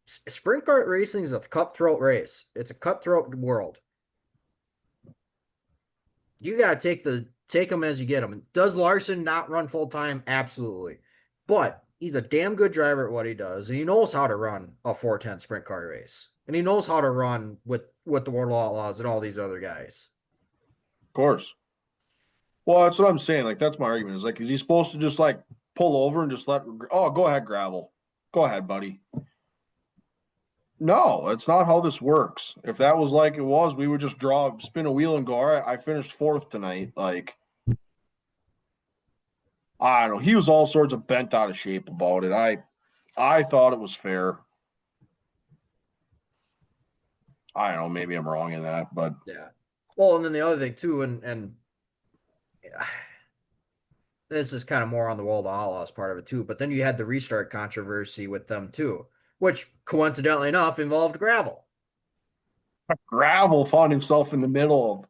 Speaker 1: Sprint kart racing is a cutthroat race. It's a cutthroat world. You got to take them as you get them. Does Larson not run full time? Absolutely. But he's a damn good driver at what he does, and he knows how to run a 410 sprint car race. And he knows how to run with the World Outlaws and all these other guys.
Speaker 2: Of course. Well, that's what I'm saying. Like, that's my argument. Is he supposed to just pull over and just go ahead, Gravel. Go ahead, buddy. No, that's not how this works. If that was like it was, we would just spin a wheel and go, all right, I finished 4th tonight. I don't know. He was all sorts of bent out of shape about it. I thought it was fair. I don't know. Maybe I'm wrong in that, but
Speaker 1: yeah. Well, and then the other thing too, and this is kind of more on the World Outlaws part of it too. But then you had the restart controversy with them too, which coincidentally enough involved Gravel.
Speaker 2: Gravel found himself in the middle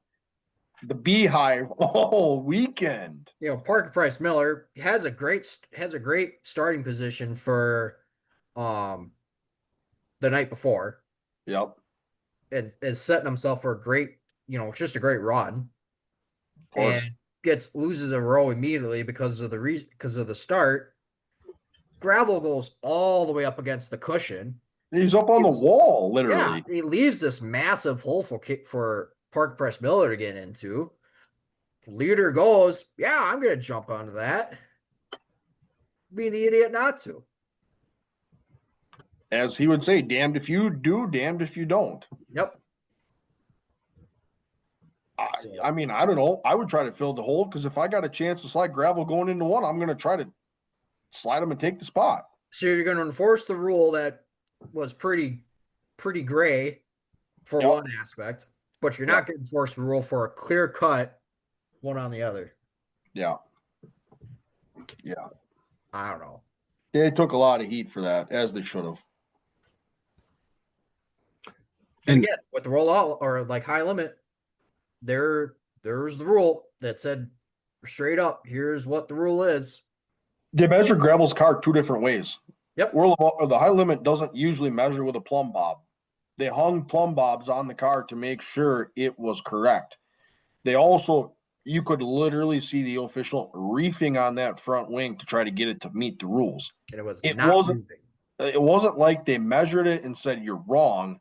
Speaker 2: of the beehive all weekend.
Speaker 1: Parker Price Miller has a great starting position for the night before.
Speaker 2: Yep.
Speaker 1: And is setting himself for a great, just a great run.
Speaker 2: Of course.
Speaker 1: And loses a row immediately because of the start. Gravel goes all the way up against the cushion.
Speaker 2: He's up on the wall, literally.
Speaker 1: Yeah, he leaves this massive hole for Parker Price Miller to get into. Leader goes, yeah, I'm going to jump onto that. Be an idiot not to.
Speaker 2: As he would say, damned if you do, damned if you don't.
Speaker 1: Yep.
Speaker 2: I mean, I don't know. I would try to fill the hole because if I got a chance to slide Gravel going into one, I'm going to try to slide him and take the spot.
Speaker 1: So you're going to enforce the rule that was pretty gray for one aspect, but you're not going to enforce the rule for a clear cut one on the other.
Speaker 2: Yeah. Yeah.
Speaker 1: I don't know.
Speaker 2: They took a lot of heat for that, as they should have.
Speaker 1: And again, with the rollout or high limit, there's the rule that said straight up, here's what the rule is.
Speaker 2: They measure Gravel's car 2 different ways.
Speaker 1: Yep.
Speaker 2: The high limit doesn't usually measure with a plumb bob. They hung plumb bobs on the car to make sure it was correct. They also, you could literally see the official reefing on that front wing to try to get it to meet the rules.
Speaker 1: And it
Speaker 2: wasn't like they measured it and said you're wrong.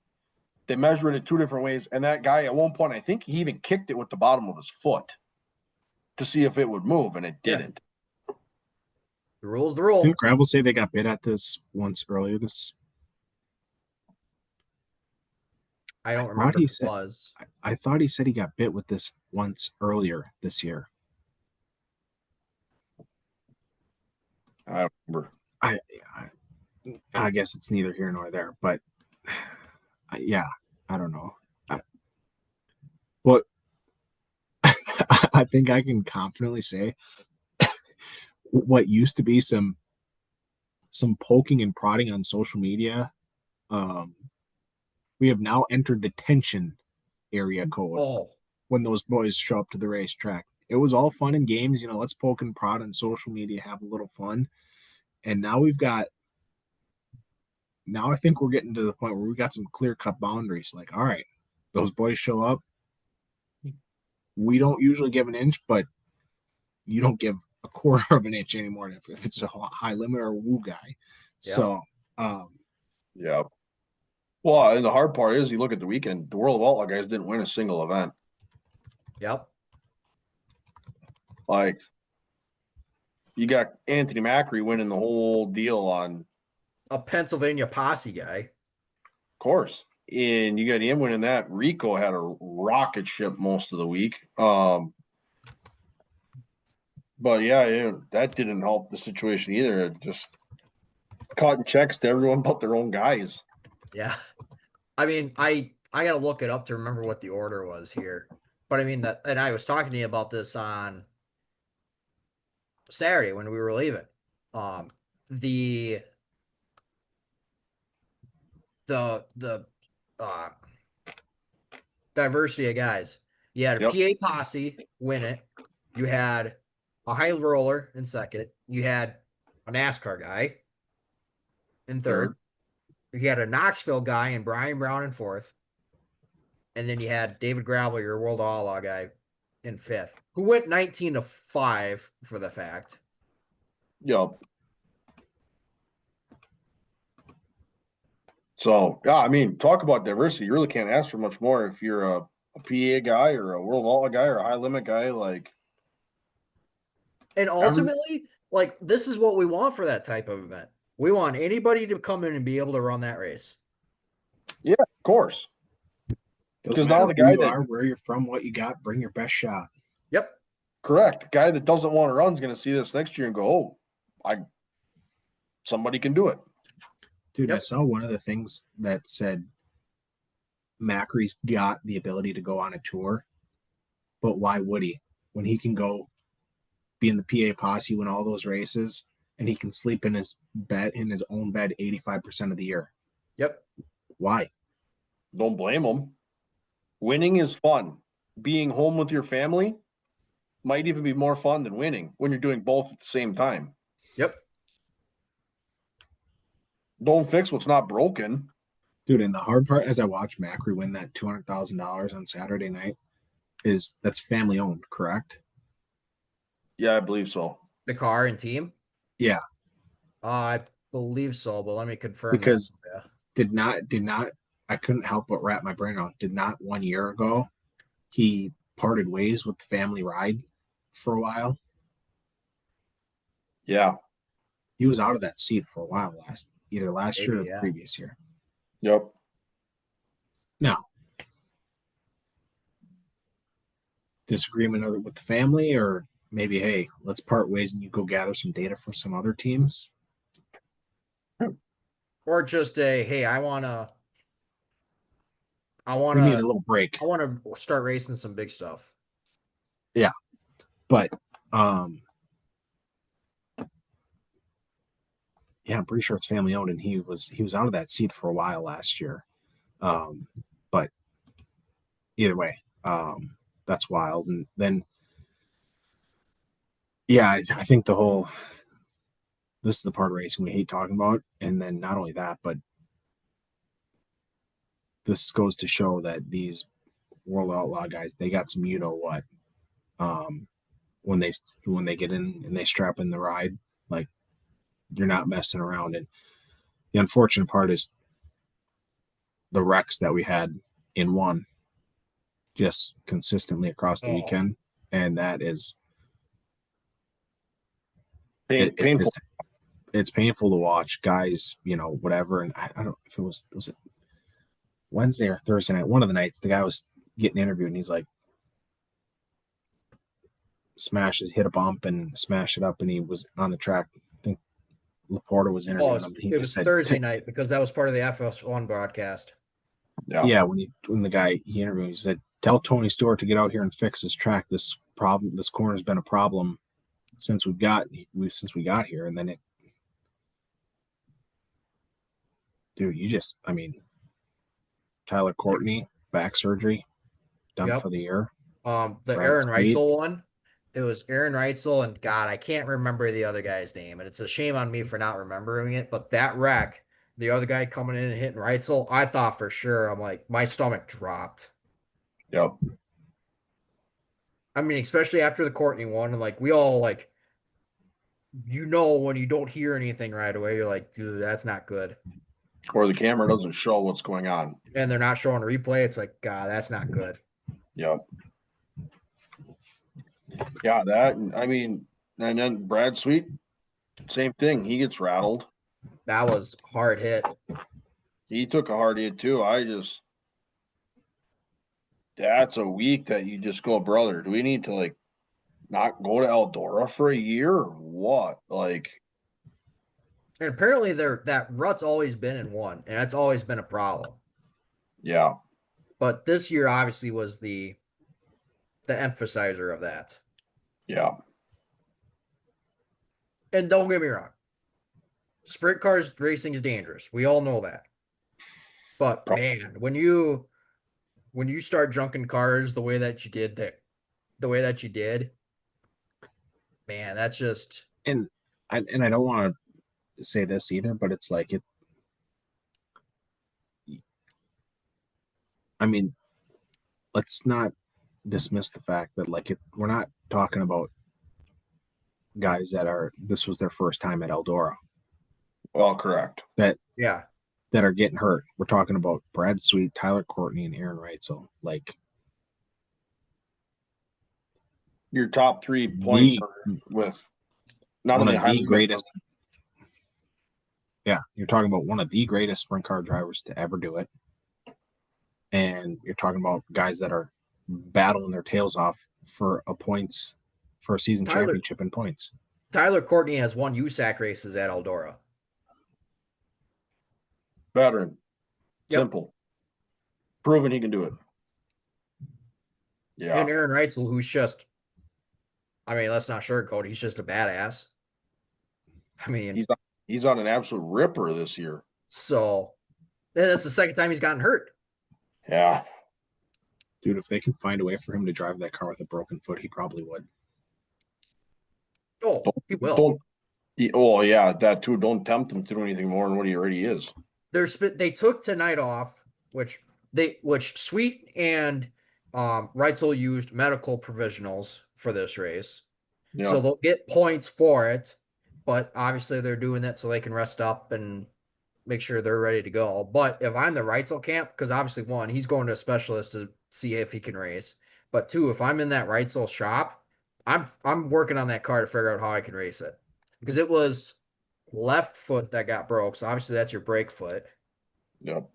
Speaker 2: They measured it 2 different ways. And that guy at one point, I think he even kicked it with the bottom of his foot to see if it would move, and it
Speaker 1: Yeah.
Speaker 2: didn't.
Speaker 1: The rule's the rule.
Speaker 3: Didn't Gravel say they got bid at this once earlier?
Speaker 1: I don't
Speaker 3: thought
Speaker 1: remember
Speaker 3: he
Speaker 1: if it
Speaker 3: said-
Speaker 1: was.
Speaker 3: I thought he said he got bit with this once earlier this year.
Speaker 2: I don't remember.
Speaker 3: I guess it's neither here nor there, but yeah, I don't know. What I think I can confidently say what used to be some poking and prodding on social media, we have now entered the tension area code
Speaker 1: Oh,
Speaker 3: when those boys show up to the racetrack. It was all fun and games, let's poke and prod on social media, have a little fun. And now I think we're getting to the point where we got some clear cut boundaries. Like, all right, those boys show up. We don't usually give an inch, but you don't give a quarter of an inch anymore if it's a high limit or a woo guy. So,
Speaker 2: yeah. Well, and the hard part is, you look at the weekend, the World of Outlaw guys didn't win a single event.
Speaker 1: yep.
Speaker 2: Like, you got Anthony Macri winning the whole deal on
Speaker 1: A Pennsylvania posse guy.
Speaker 2: course. And you got him winning that. Rico had a rocket ship most of the week. But yeah, that didn't help the situation either. It just cutting checks to everyone but their own guys.
Speaker 1: Yeah. I mean, I gotta look it up to remember what the order was here. But I mean that, and I was talking to you about this on Saturday when we were leaving. The diversity of guys. You had a PA posse win it. You had a high roller in second. You had a NASCAR guy in third. You had a Knoxville guy and Brian Brown in fourth. And then you had David Gravel, your World Outlaw guy, in fifth, who went 19-5 for the fact.
Speaker 2: Yep. So, yeah, I mean, talk about diversity. You really can't ask for much more if you're a PA guy or a World Outlaw guy or a high limit guy. Like,
Speaker 1: and ultimately, like, this is what we want for that type of event. We want anybody to come in and be able to run that race.
Speaker 2: Yeah, of course.
Speaker 3: Because now the guy that where you're from, what you got, bring your best shot.
Speaker 1: Yep.
Speaker 2: Correct. The guy that doesn't want to run is going to see this next year and go, "Oh, somebody can do it."
Speaker 3: Dude, I saw one of the things that said Macri's got the ability to go on a tour, but why would he? When he can go be in the PA posse, win all those races, and he can sleep in his own bed 85% of the year.
Speaker 1: Yep.
Speaker 3: Why?
Speaker 2: Don't blame him. Winning is fun. Being home with your family might even be more fun than winning when you're doing both at the same time.
Speaker 1: Yep.
Speaker 2: Don't fix what's not broken.
Speaker 3: Dude, and the hard part as I watched Macri win that $200,000 on Saturday night is that's family owned, correct?
Speaker 2: Yeah, I believe so.
Speaker 1: The car and team?
Speaker 3: Yeah.
Speaker 1: I believe so, but let me confirm
Speaker 3: because
Speaker 1: that.
Speaker 3: did not I couldn't help but wrap my brain around. Did not 1 year ago he parted ways with the family ride for a while?
Speaker 2: Yeah.
Speaker 3: He was out of that seat for a while last year or the previous year.
Speaker 2: Yep.
Speaker 3: Now, disagreement with the family, or maybe, hey, let's part ways and you go gather some data for some other teams.
Speaker 1: Or just hey,
Speaker 3: we need a little break.
Speaker 1: I want to start racing some big stuff.
Speaker 3: Yeah. But yeah, I'm pretty sure it's family owned, and he was out of that seat for a while last year. But either way, that's wild. And then yeah, I think this is the part of racing we hate talking about. And then not only that, but this goes to show that these World Outlaw guys, they got some what when they get in and they strap in the ride, like, you're not messing around. And the unfortunate part is the wrecks that we had in one just consistently across the weekend, and that is
Speaker 2: Painful.
Speaker 3: It's painful to watch guys, whatever. And I don't know if was it Wednesday or Thursday night, one of the nights, the guy was getting interviewed and he's like, hit a bump and smashed it up, and he was on the track. I think Laporta was interviewing him.
Speaker 1: It was Thursday night because that was part of the FS1 broadcast.
Speaker 3: Yeah, when the guy he interviewed, he said, "Tell Tony Stewart to get out here and fix this track. This corner's been a problem since we got here." And then Tyler Courtney, back surgery, done for the year.
Speaker 1: Aaron Reitzel one. It was Aaron Reitzel, and God, I can't remember the other guy's name, and it's a shame on me for not remembering it. But that wreck, the other guy coming in and hitting Reitzel, I thought for sure, I'm like, my stomach dropped.
Speaker 2: Yep.
Speaker 1: I mean, especially after the Courtney one, and like we all like, when you don't hear anything right away, you're like, dude, that's not good.
Speaker 2: Or the camera doesn't show what's going on.
Speaker 1: And they're not showing a replay. It's like, God, that's not good.
Speaker 2: Yep. Yeah, and then Brad Sweet, same thing. He gets rattled.
Speaker 1: That was hard hit.
Speaker 2: He took a hard hit too. That's a week that you just go, brother, do we need to not go to Eldora for a year or what? And
Speaker 1: apparently that rut's always been in one, and that's always been a problem.
Speaker 2: Yeah.
Speaker 1: But this year obviously was the emphasizer of that.
Speaker 2: Yeah.
Speaker 1: And don't get me wrong. Sprint cars racing is dangerous. We all know that. But man, when you start junking cars the way that you did, man, that's just.
Speaker 3: And I don't want to say this either, but it's like it. I mean, let's not dismiss the fact that we're not talking about guys this was their first time at Eldora.
Speaker 2: Well, correct.
Speaker 3: That are getting hurt. We're talking about Brad Sweet, Tyler Courtney, and Aaron Reitzel.
Speaker 2: Your top 3 points with not only
Speaker 3: the greatest. Yeah, you're talking about one of the greatest sprint car drivers to ever do it. And you're talking about guys that are battling their tails off for a season championship in points.
Speaker 1: Tyler Courtney has won USAC races at Eldora.
Speaker 2: Veteran. Simple. Proven he can do it. Yeah.
Speaker 1: And Aaron Reitzel, who's just, let's not sugarcoat it, he's just a badass.
Speaker 2: He's on an absolute ripper this year.
Speaker 1: So that's the second time he's gotten hurt.
Speaker 2: Yeah.
Speaker 3: Dude, if they can find a way for him to drive that car with a broken foot, he probably would.
Speaker 1: Oh, he will.
Speaker 2: That too. Don't tempt him to do anything more than what he already is.
Speaker 1: They took tonight off, which Sweet and Reitzel used medical provisionals for this race. Yeah. So they'll get points for it, but obviously they're doing that so they can rest up and make sure they're ready to go. But if I'm the Reitzel camp, because obviously 1, he's going to a specialist to see if he can race. But 2, if I'm in that Reitzel shop, I'm working on that car to figure out how I can race it. Because it was left foot that got broke. So obviously that's your brake foot.
Speaker 2: Yep.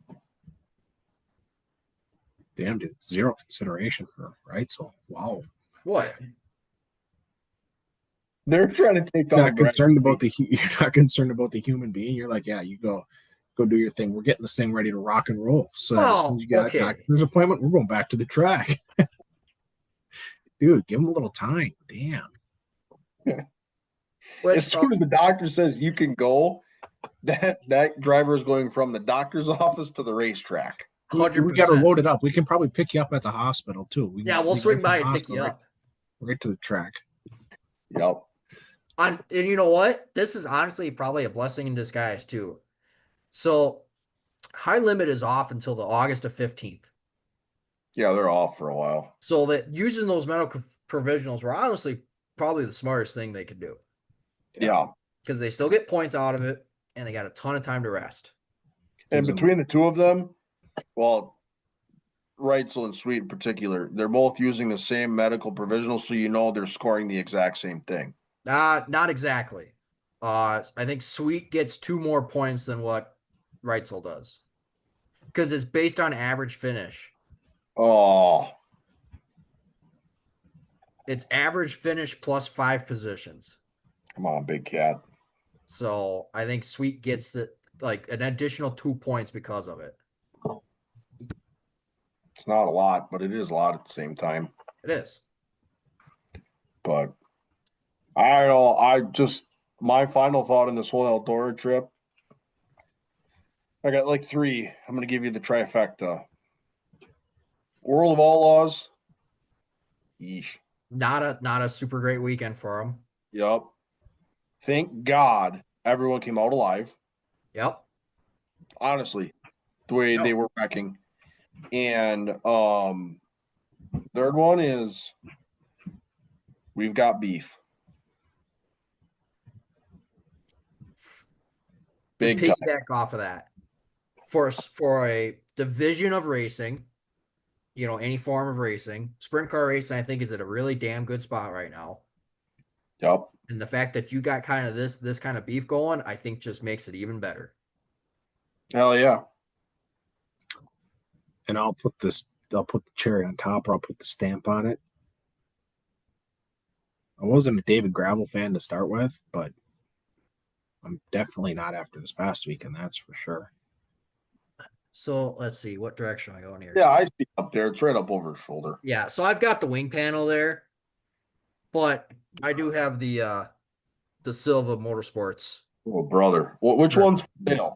Speaker 3: Damn, dude. 0 consideration for Reitzel. Wow.
Speaker 1: What?
Speaker 2: They're trying to take down.
Speaker 3: You're not concerned about the human being. You're like, yeah, you go do your thing. We're getting this thing ready to rock and roll. So as soon as you get a doctor's appointment, we're going back to the track. Dude, give him a little time. Damn.
Speaker 2: As soon as the doctor says you can go, that driver is going from the doctor's office to the racetrack.
Speaker 1: 100%.
Speaker 2: We
Speaker 3: got to load it up. We can probably pick you up at the hospital too.
Speaker 1: We'll swing by and pick you up.
Speaker 3: Right to the track.
Speaker 2: Yep.
Speaker 1: And you know what? This is honestly probably a blessing in disguise too. So high limit is off until the August of 15th.
Speaker 2: Yeah, they're off for a while.
Speaker 1: So that using those medical provisionals were honestly probably the smartest thing they could do.
Speaker 2: Yeah.
Speaker 1: Because they still get points out of it, and they got a ton of time to rest.
Speaker 2: And between the two of them, well, Reitzel and Sweet in particular, they're both using the same medical provisional, so they're scoring the exact same thing.
Speaker 1: Not exactly. I think Sweet gets 2 more points than what Reitzel does. Because it's based on average finish.
Speaker 2: Oh,
Speaker 1: It's average finish plus 5 positions.
Speaker 2: come on, big cat.
Speaker 1: So I think Sweet gets like an additional 2 points because of it.
Speaker 2: It's not a lot, but it is a lot at the same time.
Speaker 1: It is.
Speaker 2: But I don't know. My final thought on this whole Eldora trip. I got like 3. I'm going to give you the trifecta. World of Outlaws. Yeesh.
Speaker 1: Not a super great weekend for him.
Speaker 2: Yep. Thank God everyone came out alive.
Speaker 1: Yep.
Speaker 2: Honestly, the way they were wrecking. And third one is we've got beef. Big
Speaker 1: to
Speaker 2: time.
Speaker 1: piggyback off of that, for a division of racing, any form of racing, sprint car racing, I think is at a really damn good spot right now.
Speaker 2: Yep.
Speaker 1: And the fact that you got kind of this kind of beef going, I think just makes it even better.
Speaker 2: Hell yeah.
Speaker 3: And I'll put the cherry on top, or I'll put the stamp on it. I wasn't a David Gravel fan to start with, but I'm definitely not after this past weekend, that's for sure.
Speaker 1: So let's see, what direction am I going here?
Speaker 2: Yeah, I see it up there. It's right up over his shoulder.
Speaker 1: Yeah, so I've got the wing panel there, but I do have the Silva Motorsports.
Speaker 2: Oh, brother. Which one's for sale?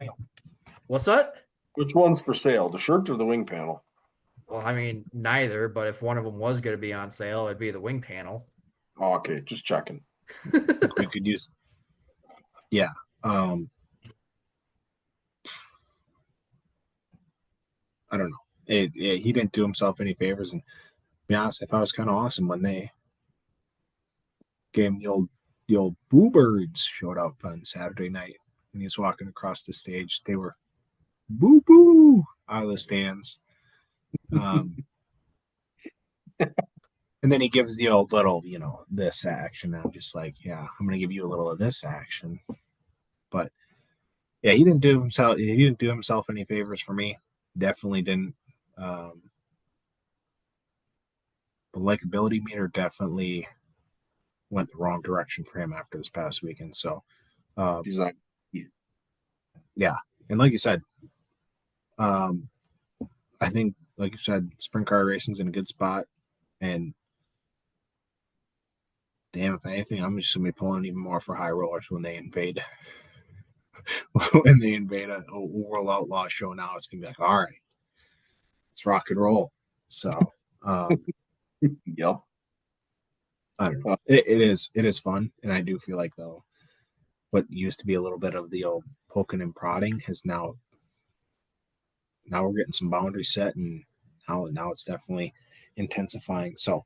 Speaker 1: What's that?
Speaker 2: Which one's for sale? The shirt or the wing panel?
Speaker 1: Well, I mean, neither, but if one of them was going to be on sale, it'd be the wing panel.
Speaker 2: Oh, okay, just checking.
Speaker 3: We could use, yeah. I don't know. He didn't do himself any favors, and to be honest, I thought it was kind of awesome when they gave him the old Boo Birds showed up on Saturday night when he was walking across the stage. They were boo boo out of the stands. And then he gives the old little, this action. I'm just like, yeah, I'm gonna give you a little of this action. But yeah, he didn't do himself any favors for me. Definitely didn't. The likability meter definitely went the wrong direction for him after this past weekend. So
Speaker 2: He's like,
Speaker 3: yeah. And like you said, I think, like you said, sprint car racing's in a good spot. And damn, if anything, I'm just gonna be pulling even more for high rollers when they invade a World Outlaw show. Now it's gonna be like, all right, let's rock and roll. So
Speaker 2: yep.
Speaker 3: I don't know. It is fun, and I do feel like, though, what used to be a little bit of the old poking and prodding has now we're getting some boundaries set, and now it's definitely intensifying. So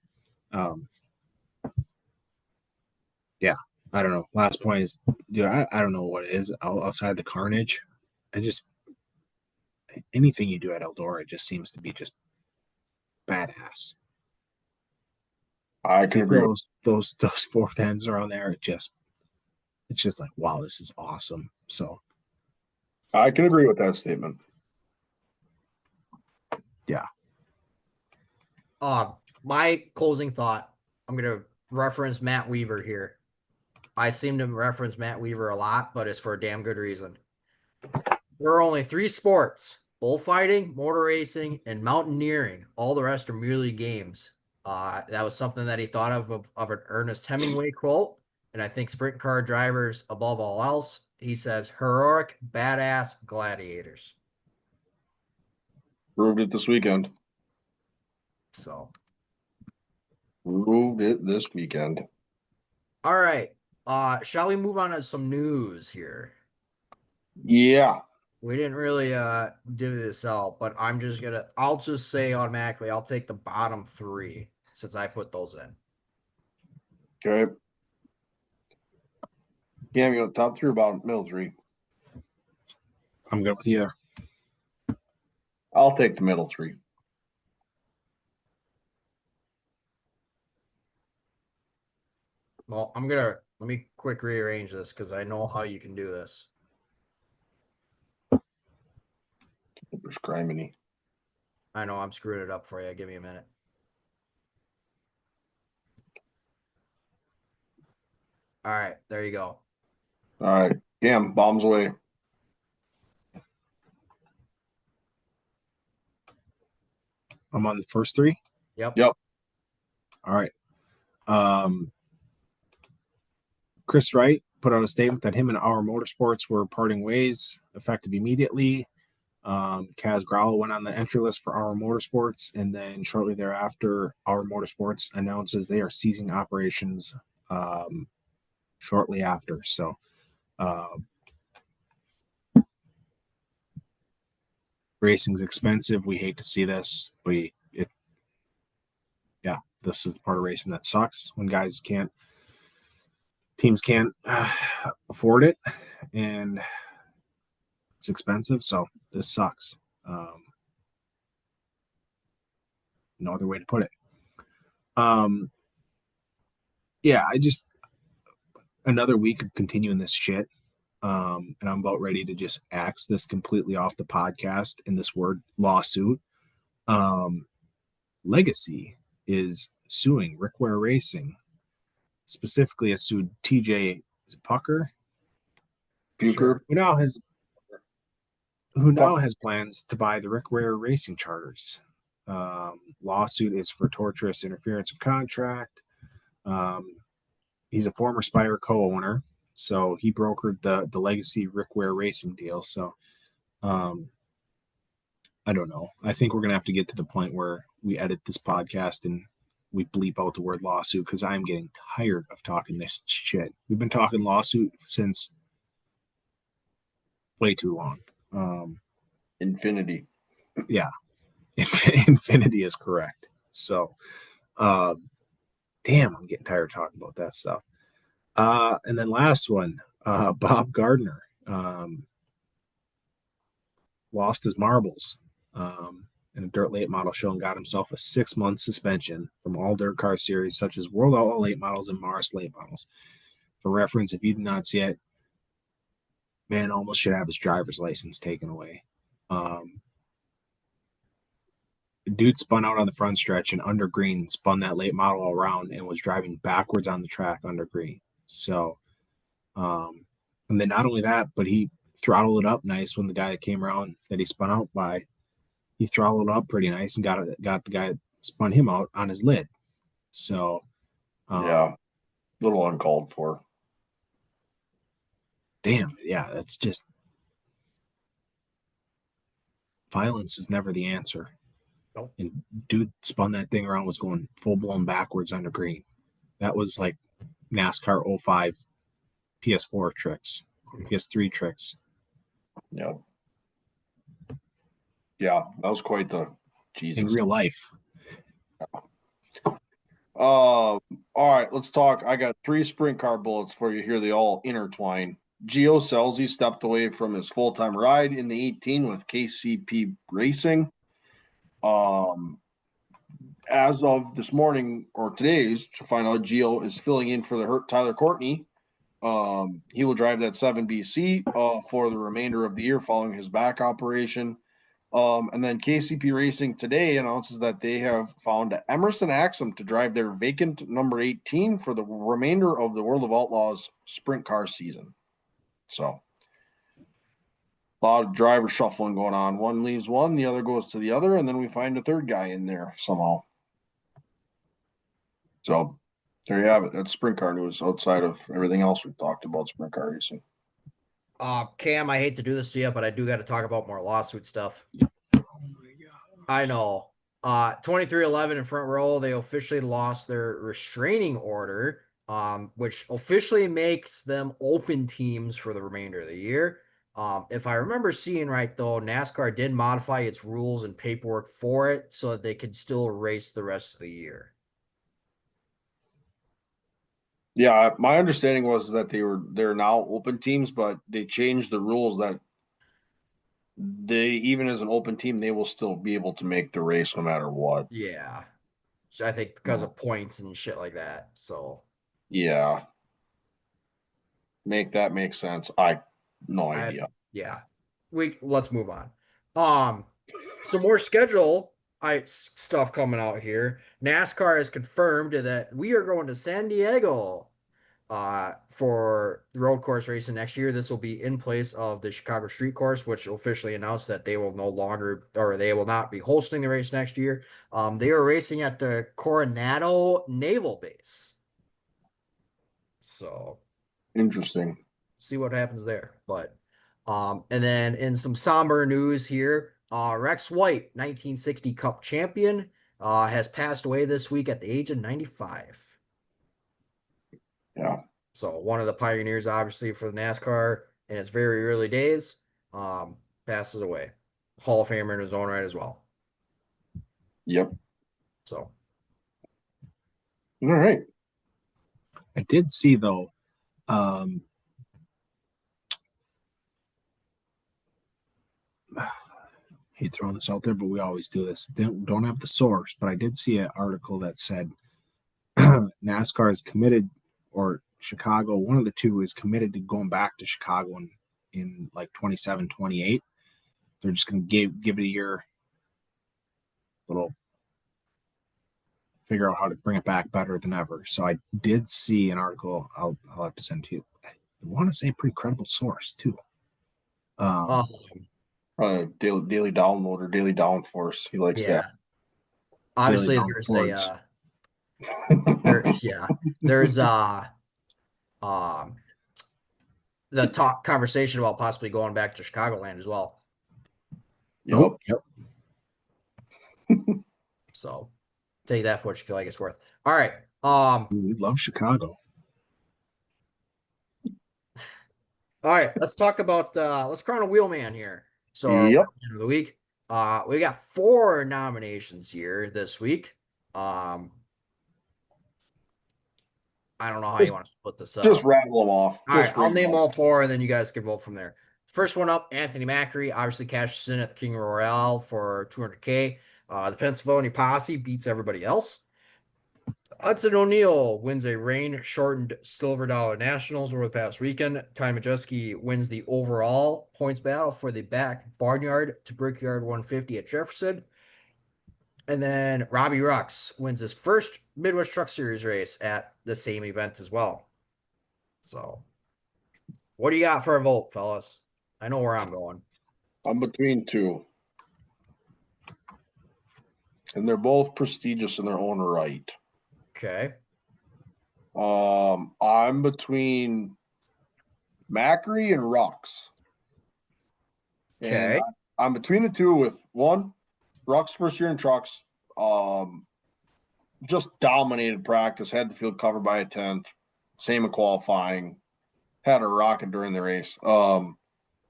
Speaker 3: yeah, I don't know. Last point is, dude, I don't know what it is outside the carnage. Anything you do at Eldora just seems to be just badass.
Speaker 2: I can agree.
Speaker 3: Those 410s are on there. It's just like, wow, this is awesome. So
Speaker 2: I can agree with that statement.
Speaker 3: Yeah.
Speaker 1: My closing thought, I'm going to reference Matt Weaver here. I seem to reference Matt Weaver a lot, but it's for a damn good reason. There are only 3 sports: bullfighting, motor racing, and mountaineering. All the rest are merely games. That was something that he thought of an Ernest Hemingway quote. And I think sprint car drivers, above all else, he says, heroic, badass gladiators.
Speaker 2: Proved it this weekend.
Speaker 1: So.
Speaker 2: Proved it this weekend.
Speaker 1: All right. Shall we move on to some news here?
Speaker 2: Yeah.
Speaker 1: We didn't really do this out, but I'll just say automatically, I'll take the bottom 3 since I put those in.
Speaker 2: Okay. Cam, you want top 3 or bottom middle 3?
Speaker 3: I'm good with either.
Speaker 2: I'll take the middle 3.
Speaker 1: Well, I'm gonna Let me quick rearrange this because I know how you can do this.
Speaker 2: There's criminy.
Speaker 1: I know I'm screwing it up for you. Give me a minute. All right, there you go.
Speaker 2: All right. Cam, bombs away.
Speaker 3: I'm on the first three.
Speaker 1: Yep.
Speaker 2: Yep.
Speaker 3: All right. Chris Wright put out a statement that him and Our Motorsports were parting ways effective immediately. Kaz Growler went on the entry list for Our Motorsports, and then shortly thereafter, Our Motorsports announces they are ceasing operations shortly after. So, racing's expensive. We hate to see this. This is the part of racing that sucks when teams can't afford it, and it's expensive. So this sucks. No other way to put it. Another week of continuing this shit. And I'm about ready to just axe this completely off the podcast in this word lawsuit. Legacy is suing Rick Ware Racing. Specifically, has sued TJ Pucker,
Speaker 2: Puker.
Speaker 3: who now has plans to buy the Rick Ware Racing charters. Lawsuit is for tortious interference of contract. He's a former Spire co-owner, so he brokered the legacy Rick Ware Racing deal. So, I don't know. I think we're gonna have to get to the point where we edit this podcast and we bleep out the word lawsuit because I'm getting tired of talking this shit. We've been talking lawsuit since way too long.
Speaker 2: Infinity.
Speaker 3: Yeah, infinity is correct. So, damn, I'm getting tired of talking about that stuff. And then last one, Bob Gardner lost his marbles in a dirt late model show and got himself a 6-month suspension from all dirt car series such as World Outlaw late models and Mars late models. For reference, if you do not see it, man almost should have his driver's license taken away. Dude spun out on the front stretch and under green, spun that late model around and was driving backwards on the track under green. So, and then not only that, but he throttled it up nice when the guy that came around that he spun out by, he throttled up pretty nice and got the guy that spun him out on his lid. So,
Speaker 2: yeah, a little uncalled for.
Speaker 3: Damn, yeah, that's just violence is never the answer.
Speaker 1: Nope.
Speaker 3: And dude spun that thing around, was going full blown backwards under green. That was like NASCAR 05 PS4 tricks, PS3 tricks.
Speaker 2: Yeah. Yeah, that was quite the Jesus.
Speaker 3: In real life.
Speaker 2: All right, let's talk. I got 3 sprint car bullets for you here. They all intertwine. Gio Scelzi stepped away from his full-time ride in the 18 with KCP Racing. As of this morning or today's to find out, Gio is filling in for the hurt Tyler Courtney. He will drive that 7BC for the remainder of the year following his back operation. And then KCP Racing today announces that they have found Emerson Axum to drive their vacant number 18 for the remainder of the World of Outlaws sprint car season. So, a lot of driver shuffling going on. One leaves one, the other goes to the other, and then we find a third guy in there somehow. So, there you have it. That's sprint car news outside of everything else we've talked about sprint car racing.
Speaker 1: Cam, I hate to do this to you, but I do got to talk about more lawsuit stuff.
Speaker 3: Oh my God.
Speaker 1: I know. 2311 in front row, they officially lost their restraining order, which officially makes them open teams for the remainder of the year. If I remember seeing right, though, NASCAR did modify its rules and paperwork for it so that they could still race the rest of the year.
Speaker 2: Yeah, my understanding was that they're now open teams, but they changed the rules that they, even as an open team, they will still be able to make the race no matter what.
Speaker 1: Yeah. So I think because of points and shit like that. So
Speaker 2: yeah. make sense. No idea.
Speaker 1: Yeah. Let's move on. Some more schedule stuff coming out here. NASCAR has confirmed that we are going to San Diego for the road course racing next year. This will be in place of the Chicago Street Course, which officially announced that they will no longer, or they will not be hosting the race next year. They are racing at the Coronado Naval Base. So
Speaker 2: Interesting.
Speaker 1: see what happens there. But and then in some somber news here, Rex White, 1960 Cup champion, has passed away this week at the age of 95.
Speaker 2: Yeah.
Speaker 1: So one of the pioneers, obviously, for the NASCAR in its very early days, passes away. Hall of Famer in his own right as well.
Speaker 2: Yep.
Speaker 1: So
Speaker 2: All right.
Speaker 3: I did see though, hate throwing this out there, but we always do this. Don't have the source, but I did see an article that said NASCAR is committed, or Chicago, one of the two is committed to going back to Chicago in like 27, 28. They're just going to give it a year, little figure out how to bring it back better than ever. So I did see an article. I'll have to send to you. I want to say pretty credible source too.
Speaker 2: Daily download or daily downforce. He likes
Speaker 1: yeah.
Speaker 2: that.
Speaker 1: Obviously,
Speaker 3: Daily
Speaker 1: there's there's um the talk conversation about possibly going back to Chicagoland as well.
Speaker 2: Yep.
Speaker 1: So take that for what you feel like it's worth. All right.
Speaker 3: We love Chicago.
Speaker 1: All right, let's talk about let's crown a wheelman here. So our
Speaker 2: Yep.
Speaker 1: wheelman of the week. We got 4 nominations here this week. I don't know how you want to split this up.
Speaker 2: Just rattle them off.
Speaker 1: All right, I'll name all 4 and then you guys can vote from there. First one up, Anthony Macri, obviously cashes in at the King Royale for $200K. The Pennsylvania Posse beats everybody else. Hudson O'Neal wins a rain-shortened Silver Dollar Nationals over the past weekend. Ty Majeski wins the overall points battle for the back Barnyard to Brickyard 150 at Jefferson. And then Robbie Rux wins his first Midwest Truck Series race at the same event as well. So, what do you got for a vote, fellas? I know where I'm going.
Speaker 2: I'm between 2. And they're both prestigious in their own right.
Speaker 1: Okay.
Speaker 2: I'm between Macri and Rux.
Speaker 1: Okay.
Speaker 2: And I'm between the 2 with one, Rux first year in trucks. Just dominated practice, had the field covered by a 10th. Same in qualifying. Had a rocket during the race.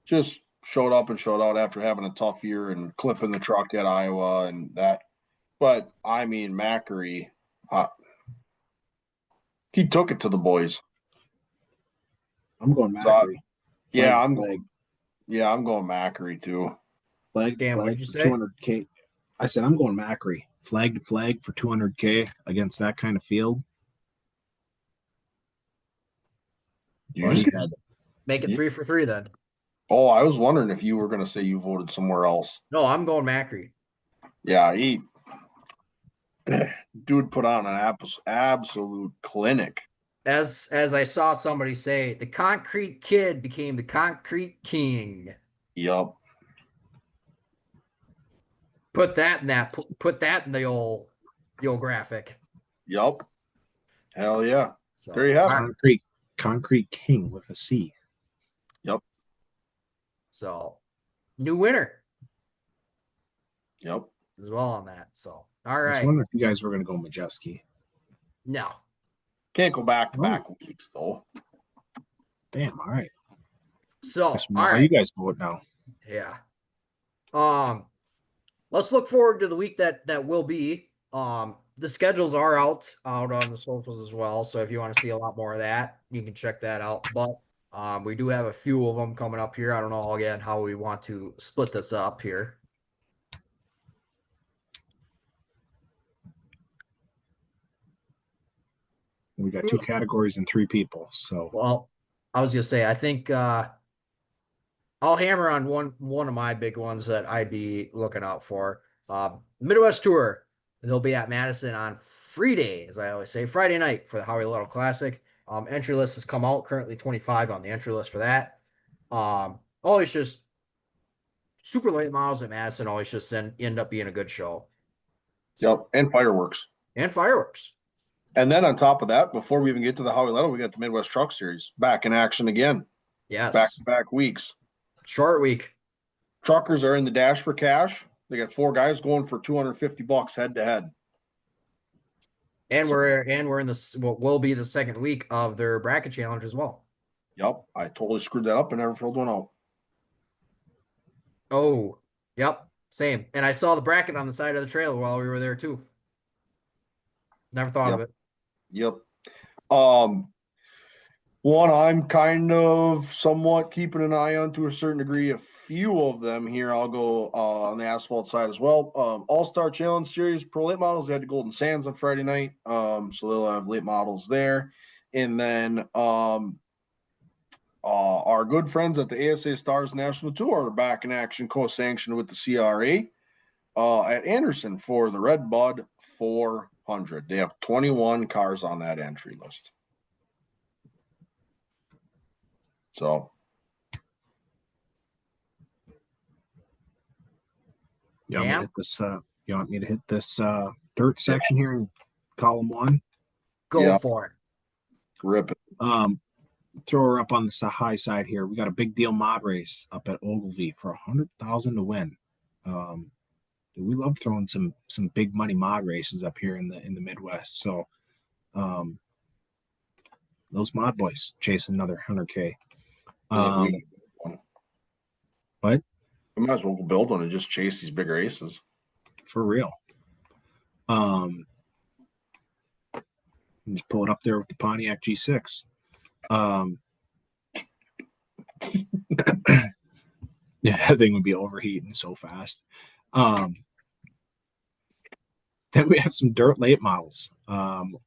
Speaker 2: Just showed up and showed out after having a tough year and clipping the truck at Iowa and that. But I mean, Macri, he took it to the boys.
Speaker 3: I'm going Macri.
Speaker 2: I'm going Macri too.
Speaker 3: Flag
Speaker 1: what did you
Speaker 3: for
Speaker 1: say?
Speaker 3: 200K. I said I'm going Macri. Flag to flag for 200K against that kind of field.
Speaker 1: Make it 3 for 3 then.
Speaker 2: Oh, I was wondering if you were going to say you voted somewhere else.
Speaker 1: No, I'm going Macri.
Speaker 2: Yeah, dude put on an absolute clinic.
Speaker 1: As I saw somebody say, the concrete kid became the concrete king.
Speaker 2: Yep.
Speaker 1: Put that in the old graphic.
Speaker 2: Yep. Hell yeah.
Speaker 1: So,
Speaker 2: there you have
Speaker 3: it. Concrete king with a C.
Speaker 2: Yep.
Speaker 1: So, new winner.
Speaker 2: Yep.
Speaker 1: As well on that. So, all right.
Speaker 3: I was wondering if you guys were going to go Majeski.
Speaker 1: No.
Speaker 2: Can't go back to back weeks though.
Speaker 3: Damn. All right.
Speaker 1: So,
Speaker 3: all right. You guys vote now.
Speaker 1: Yeah. Let's look forward to the week that will be. The schedules are out on the socials as well. So if you want to see a lot more of that, you can check that out. But we do have a few of them coming up here. I don't know again how we want to split this up here.
Speaker 3: We got 2 categories and 3 people. So
Speaker 1: I was gonna say, I think I'll hammer on one of my big ones that I'd be looking out for. Midwest Tour. They'll be at Madison on free day, as I always say, Friday night for the Howie Little Classic. Entry list has come out, currently 25 on the entry list for that. Always just super late models at Madison, always just end up being a good show.
Speaker 2: Yep, and fireworks.
Speaker 1: And fireworks.
Speaker 2: And then on top of that, before we even get to the Howie Letto, we got the Midwest Truck Series back in action again.
Speaker 1: Yes.
Speaker 2: Back-to-back weeks.
Speaker 1: Short week.
Speaker 2: Truckers are in the dash for cash. They got 4 guys going for $250 head to head.
Speaker 1: And we're in this what will be the second week of their bracket challenge as well.
Speaker 2: Yep, I totally screwed that up and never filled one out.
Speaker 1: Oh, yep, same. And I saw the bracket on the side of the trailer while we were there too. Never thought of it.
Speaker 2: Yep. One I'm kind of somewhat keeping an eye on to a certain degree. A few of them here, I'll go on the asphalt side as well. All-Star Challenge Series Pro Late Models. They had the Golden Sands on Friday night, so they'll have late models there. And then our good friends at the ASA Stars National Tour are back in action, co-sanctioned with the CRA at Anderson for the Red Bud 400. They have 21 cars on that entry list. So,
Speaker 3: you want me to hit this? You want me to hit this dirt section here in column 1?
Speaker 1: Go for it.
Speaker 2: Rip it.
Speaker 3: Throw her up on the high side here. We got a big deal mod race up at Ogilvy for $100,000 to win. We love throwing some big money mod races up here in the Midwest. So, those mod boys chasing another 100K. What?
Speaker 2: We might as well build one and just chase these big races.
Speaker 3: For real. Just pull it up there with the Pontiac G6. Yeah, that thing would be overheating so fast. Then we have some dirt late models.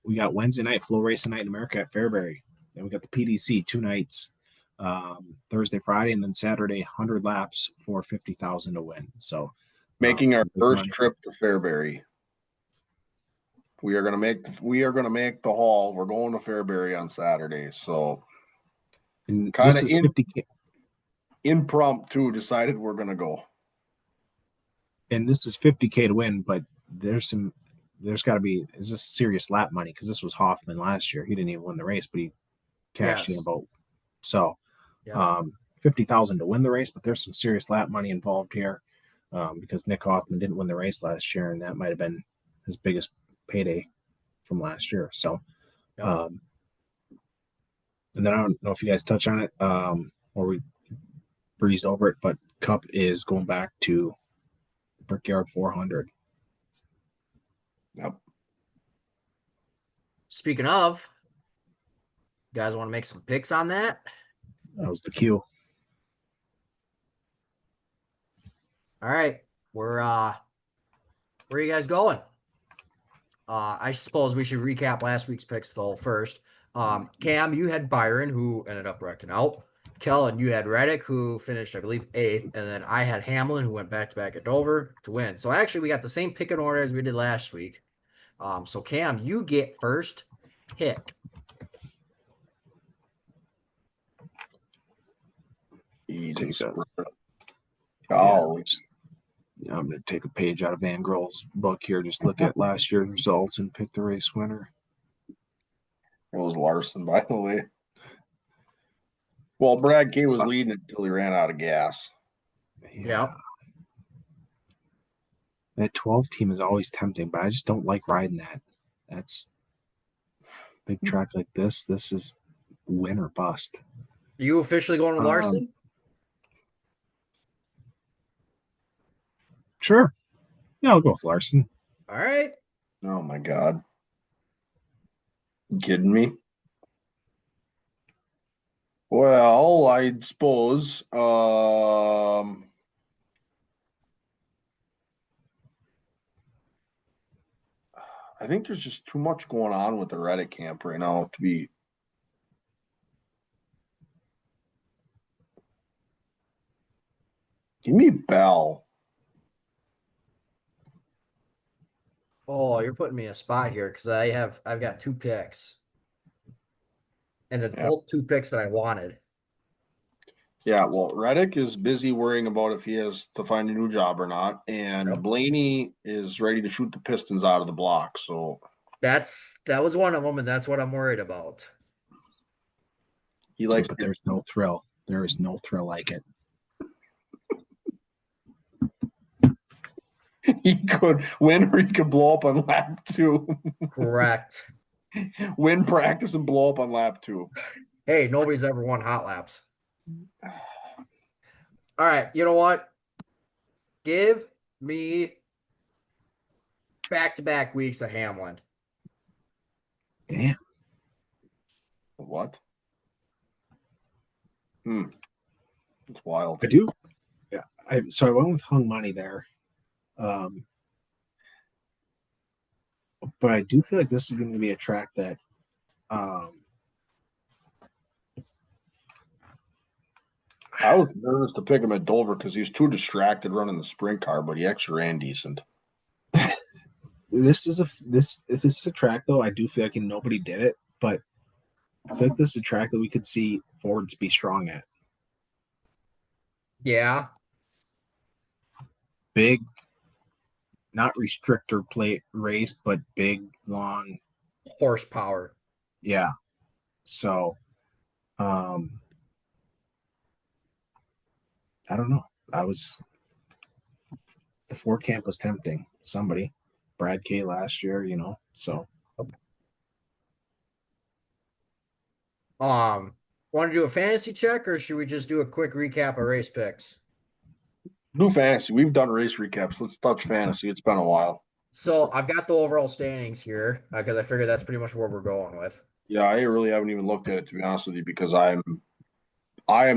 Speaker 3: We got Wednesday night, Flow Racing Night in America at Fairbury. Then we got the PDC 2 nights, Thursday, Friday, and then Saturday, 100 laps for $50,000 to win. So,
Speaker 2: making our first trip to Fairbury. We are gonna make the haul. We're going to Fairbury on Saturday. So, kind of 50K. Impromptu decided we're gonna go.
Speaker 3: And this is 50K to win, but there's got to be just serious lap money because this was Hoffman last year. He didn't even win the race, but he cashed in a boat. So, 50,000 to win the race, but there's some serious lap money involved here because Nick Hoffman didn't win the race last year, and that might have been his biggest payday from last year. So, and then I don't know if you guys touch on it or we breezed over it, but Cup is going back to Brickyard 400.
Speaker 2: Yep.
Speaker 1: Speaking of, you guys want to make some picks on that?
Speaker 3: That was the cue.
Speaker 1: All right. Where are you guys going? I suppose we should recap last week's picks though first. Cam, you had Byron, who ended up wrecking out. Kellen, you had Reddick, who finished, I believe, 8th. And then I had Hamlin, who went back-to-back at Dover to win. So actually, we got the same pick in order as we did last week. So Cam, you get first hit.
Speaker 3: I'm going to take a page out of Van Grohl's book here. Just look at last year's results and pick the race winner.
Speaker 2: It was Larson, by the way. Well, Brad K was leading until he ran out of gas.
Speaker 1: Yeah.
Speaker 3: That 12 team is always tempting, but I just don't like riding that. That's big track like this. This is win or bust.
Speaker 1: Are you officially going with Larson?
Speaker 3: Sure. Yeah, I'll go with Larson.
Speaker 1: All right.
Speaker 2: Oh my God. You kidding me? Well, I suppose I think there's just too much going on with the Reddick camp right now to be Give me Bell.
Speaker 1: Oh, you're putting me in a spot here because I've got 2 picks. And it's
Speaker 2: Yeah.
Speaker 1: both 2 picks that I wanted.
Speaker 2: Yeah, well, Reddick is busy worrying about if he has to find a new job or not, and
Speaker 1: Yep.
Speaker 2: Blaney is ready to shoot the Pistons out of the block. So
Speaker 1: That was one of them, and that's what I'm worried about.
Speaker 2: he likes
Speaker 3: But there's no thrill. There is no thrill like it.
Speaker 2: he could win or he could blow up on lap 2.
Speaker 1: Correct.
Speaker 2: Win practice and blow up on lap 2.
Speaker 1: Hey, nobody's ever won hot laps. All right, you know what? Give me back-to-back weeks of Hamlin.
Speaker 3: Damn.
Speaker 2: What? It's wild.
Speaker 3: I do. Yeah. So I went with hung money there. But I do feel like this is going to be a track that
Speaker 2: I was nervous to pick him at Dover because he was too distracted running the sprint car, but he actually ran decent.
Speaker 3: This is a track though. I do feel like nobody did it, but I feel like this is a track that we could see Fords be strong at.
Speaker 1: Yeah.
Speaker 3: Big, not restrictor plate race, but big, long
Speaker 1: Horsepower.
Speaker 3: Yeah. So, I don't know. The Ford camp was tempting. Somebody, Brad K last year, so.
Speaker 1: Want to do a fantasy check or should we just do a quick recap of race picks?
Speaker 2: Do fantasy. We've done race recaps. Let's touch fantasy. It's been a while.
Speaker 1: So I've got the overall standings here because I figure that's pretty much where we're going with.
Speaker 2: Yeah, I really haven't even looked at it, to be honest with you, because I am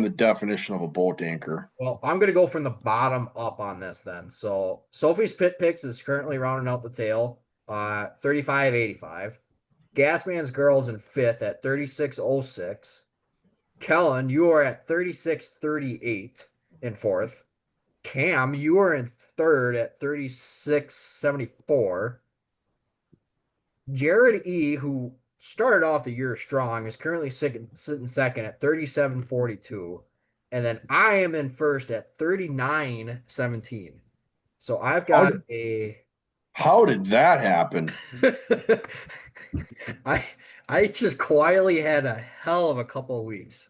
Speaker 2: the definition of a boat anchor.
Speaker 1: Well, I'm going to go from the bottom up on this then. So Sophie's pit picks is currently rounding out the tail, 35.85. Gasman's Girls in 5th at 36.06. Kellen, you are at 36.38 in 4th. Cam, you are in 3rd at 36.74. Jared E., who started off the year strong, is currently sitting 2nd at 37.42. And then I am in 1st at 39.17. So I've got
Speaker 2: How did that happen?
Speaker 1: I just quietly had a hell of a couple of weeks.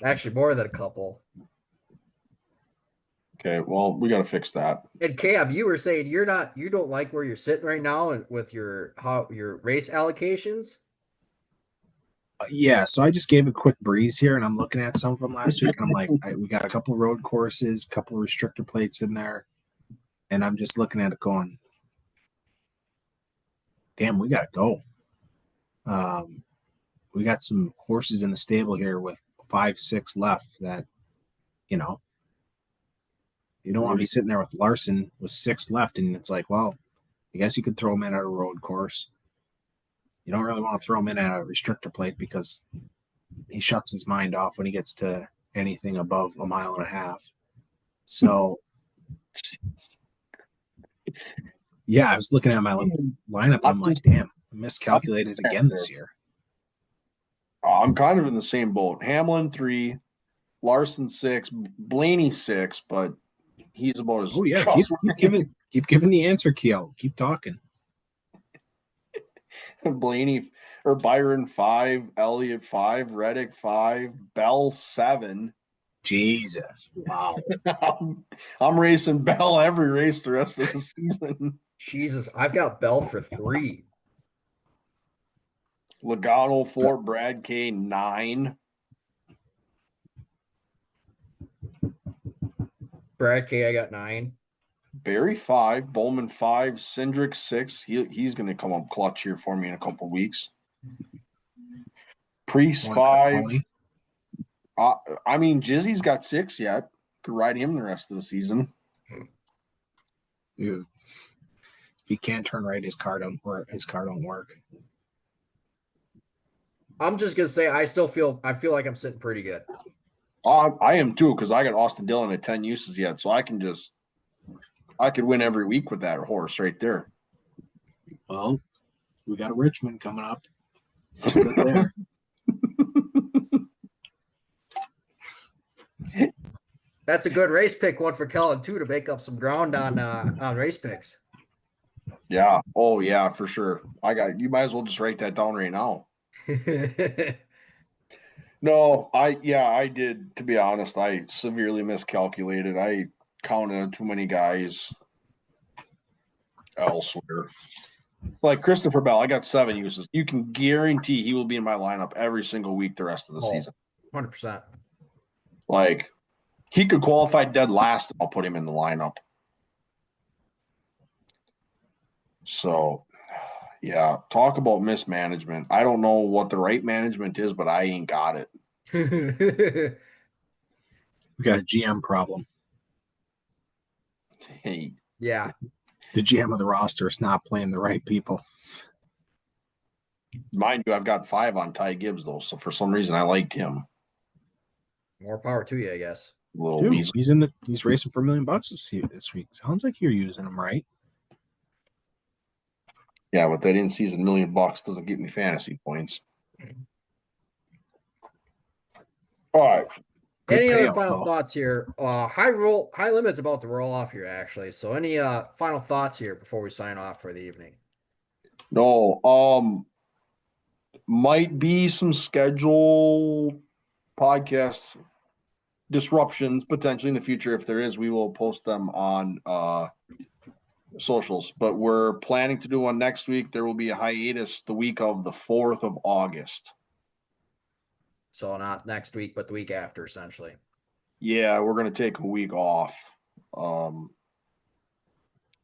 Speaker 1: Actually, more than a couple.
Speaker 2: Okay, well, we got to fix that.
Speaker 1: And Cam, you were saying you don't like where you're sitting right now with your race allocations.
Speaker 3: Yeah, so I just gave a quick breeze here, and I'm looking at some from last week, and I'm like, we got a couple road courses, couple restrictor plates in there, and I'm just looking at it going, damn, we got to go. We got some horses in the stable here with 5, 6 left that, you don't want to be sitting there with Larson with 6 left, and it's like, well, I guess you could throw him in at a road course. You don't really want to throw him in at a restrictor plate because he shuts his mind off when he gets to anything above 1.5 miles. So, yeah, I was looking at my lineup. I'm like, damn, I miscalculated again this year.
Speaker 2: I'm kind of in the same boat. Hamlin 3, Larson 6, Blaney 6, but he's about as
Speaker 3: keep giving the answer, Keel. Keep talking.
Speaker 2: Blaney or Byron 5, Elliott 5, Reddick 5, Bell 7.
Speaker 3: Jesus. Wow.
Speaker 2: I'm racing Bell every race the rest of the season.
Speaker 1: Jesus, I've got Bell for 3.
Speaker 2: Logano 4, Brad K 9.
Speaker 1: Brad K, I got 9.
Speaker 2: Barry 5, Bowman 5, Cindric 6. He's going to come up clutch here for me in a couple weeks. Priest 5. I mean, Jizzy's got 6 yet. Could ride him the rest of the season.
Speaker 3: Dude, if he can't turn right, his car don't work.
Speaker 1: I'm just gonna say I feel like I'm sitting pretty good.
Speaker 2: I am too, because I got Austin Dillon at 10 uses yet, so I could win every week with that horse right there.
Speaker 3: Well, we got a Richmond coming up. It's good there.
Speaker 1: That's a good race pick one for Kellen too to make up some ground on race picks.
Speaker 2: Yeah. Oh yeah, for sure. You might as well just write that down right now. No, I did, to be honest, I severely miscalculated. I counted too many guys elsewhere. Like Christopher Bell, I got 7 uses. You can guarantee he will be in my lineup every single week the rest of the season.
Speaker 1: 100%.
Speaker 2: Like, he could qualify dead last. I'll put him in the lineup. So, yeah, talk about mismanagement. I don't know what the right management is, but I ain't got it.
Speaker 3: We got a GM problem.
Speaker 2: Hey,
Speaker 1: yeah.
Speaker 3: The GM of the roster is not playing the right people.
Speaker 2: mind you, I've got 5 on Ty Gibbs, though, so for some reason I liked him.
Speaker 1: More power to you, I guess.
Speaker 3: Dude, he's racing for $1 million this week. Sounds like you're using him right.
Speaker 2: Yeah, but that in-season $1 million doesn't get me fantasy points. All right.
Speaker 3: Good
Speaker 1: any other
Speaker 3: payout,
Speaker 1: final
Speaker 3: though.
Speaker 1: thoughts here? High limits about to roll off here, actually. So any final thoughts here before we sign off for the evening?
Speaker 2: No, might be some schedule podcast disruptions potentially in the future. If there is, we will post them on socials, but we're planning to do one next week. There will be a hiatus the week of the 4th of August.
Speaker 1: So not next week, but the week after, essentially.
Speaker 2: Yeah, we're going to take a week off.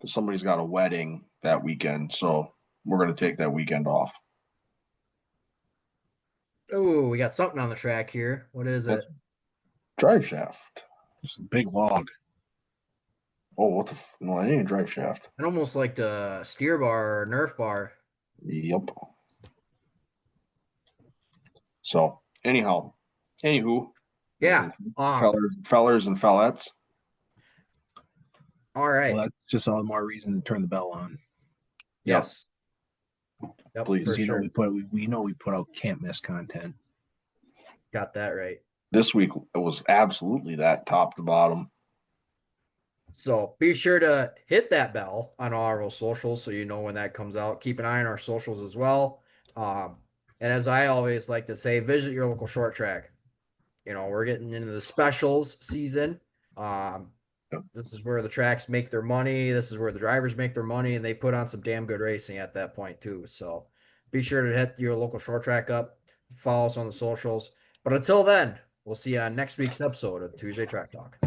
Speaker 2: Somebody's got a wedding that weekend, so we're going to take that weekend off.
Speaker 1: Oh, we got something on the track here. What is it?
Speaker 2: Drive shaft.
Speaker 3: Just a big log.
Speaker 2: Oh, what the? No, it ain't a drive shaft.
Speaker 1: And almost like the steer bar or Nerf bar.
Speaker 2: Yep. So, anywho.
Speaker 1: Yeah.
Speaker 2: Fellers and fellettes.
Speaker 1: All right.
Speaker 3: Well, that's just all the more reason to turn the bell on.
Speaker 1: Yes. Yep,
Speaker 2: Please.
Speaker 3: You know we put out can't miss content.
Speaker 1: Got that right.
Speaker 2: This week it was absolutely that top to bottom.
Speaker 1: So be sure to hit that bell on all our socials so you know when that comes out. Keep an eye on our socials as well. And as I always like to say, visit your local short track. You know, we're getting into the specials season. This is where the tracks make their money. This is where the drivers make their money, and they put on some damn good racing at that point too. So be sure to hit your local short track up, follow us on the socials. But until then, we'll see you on next week's episode of Tuesday Track Talk.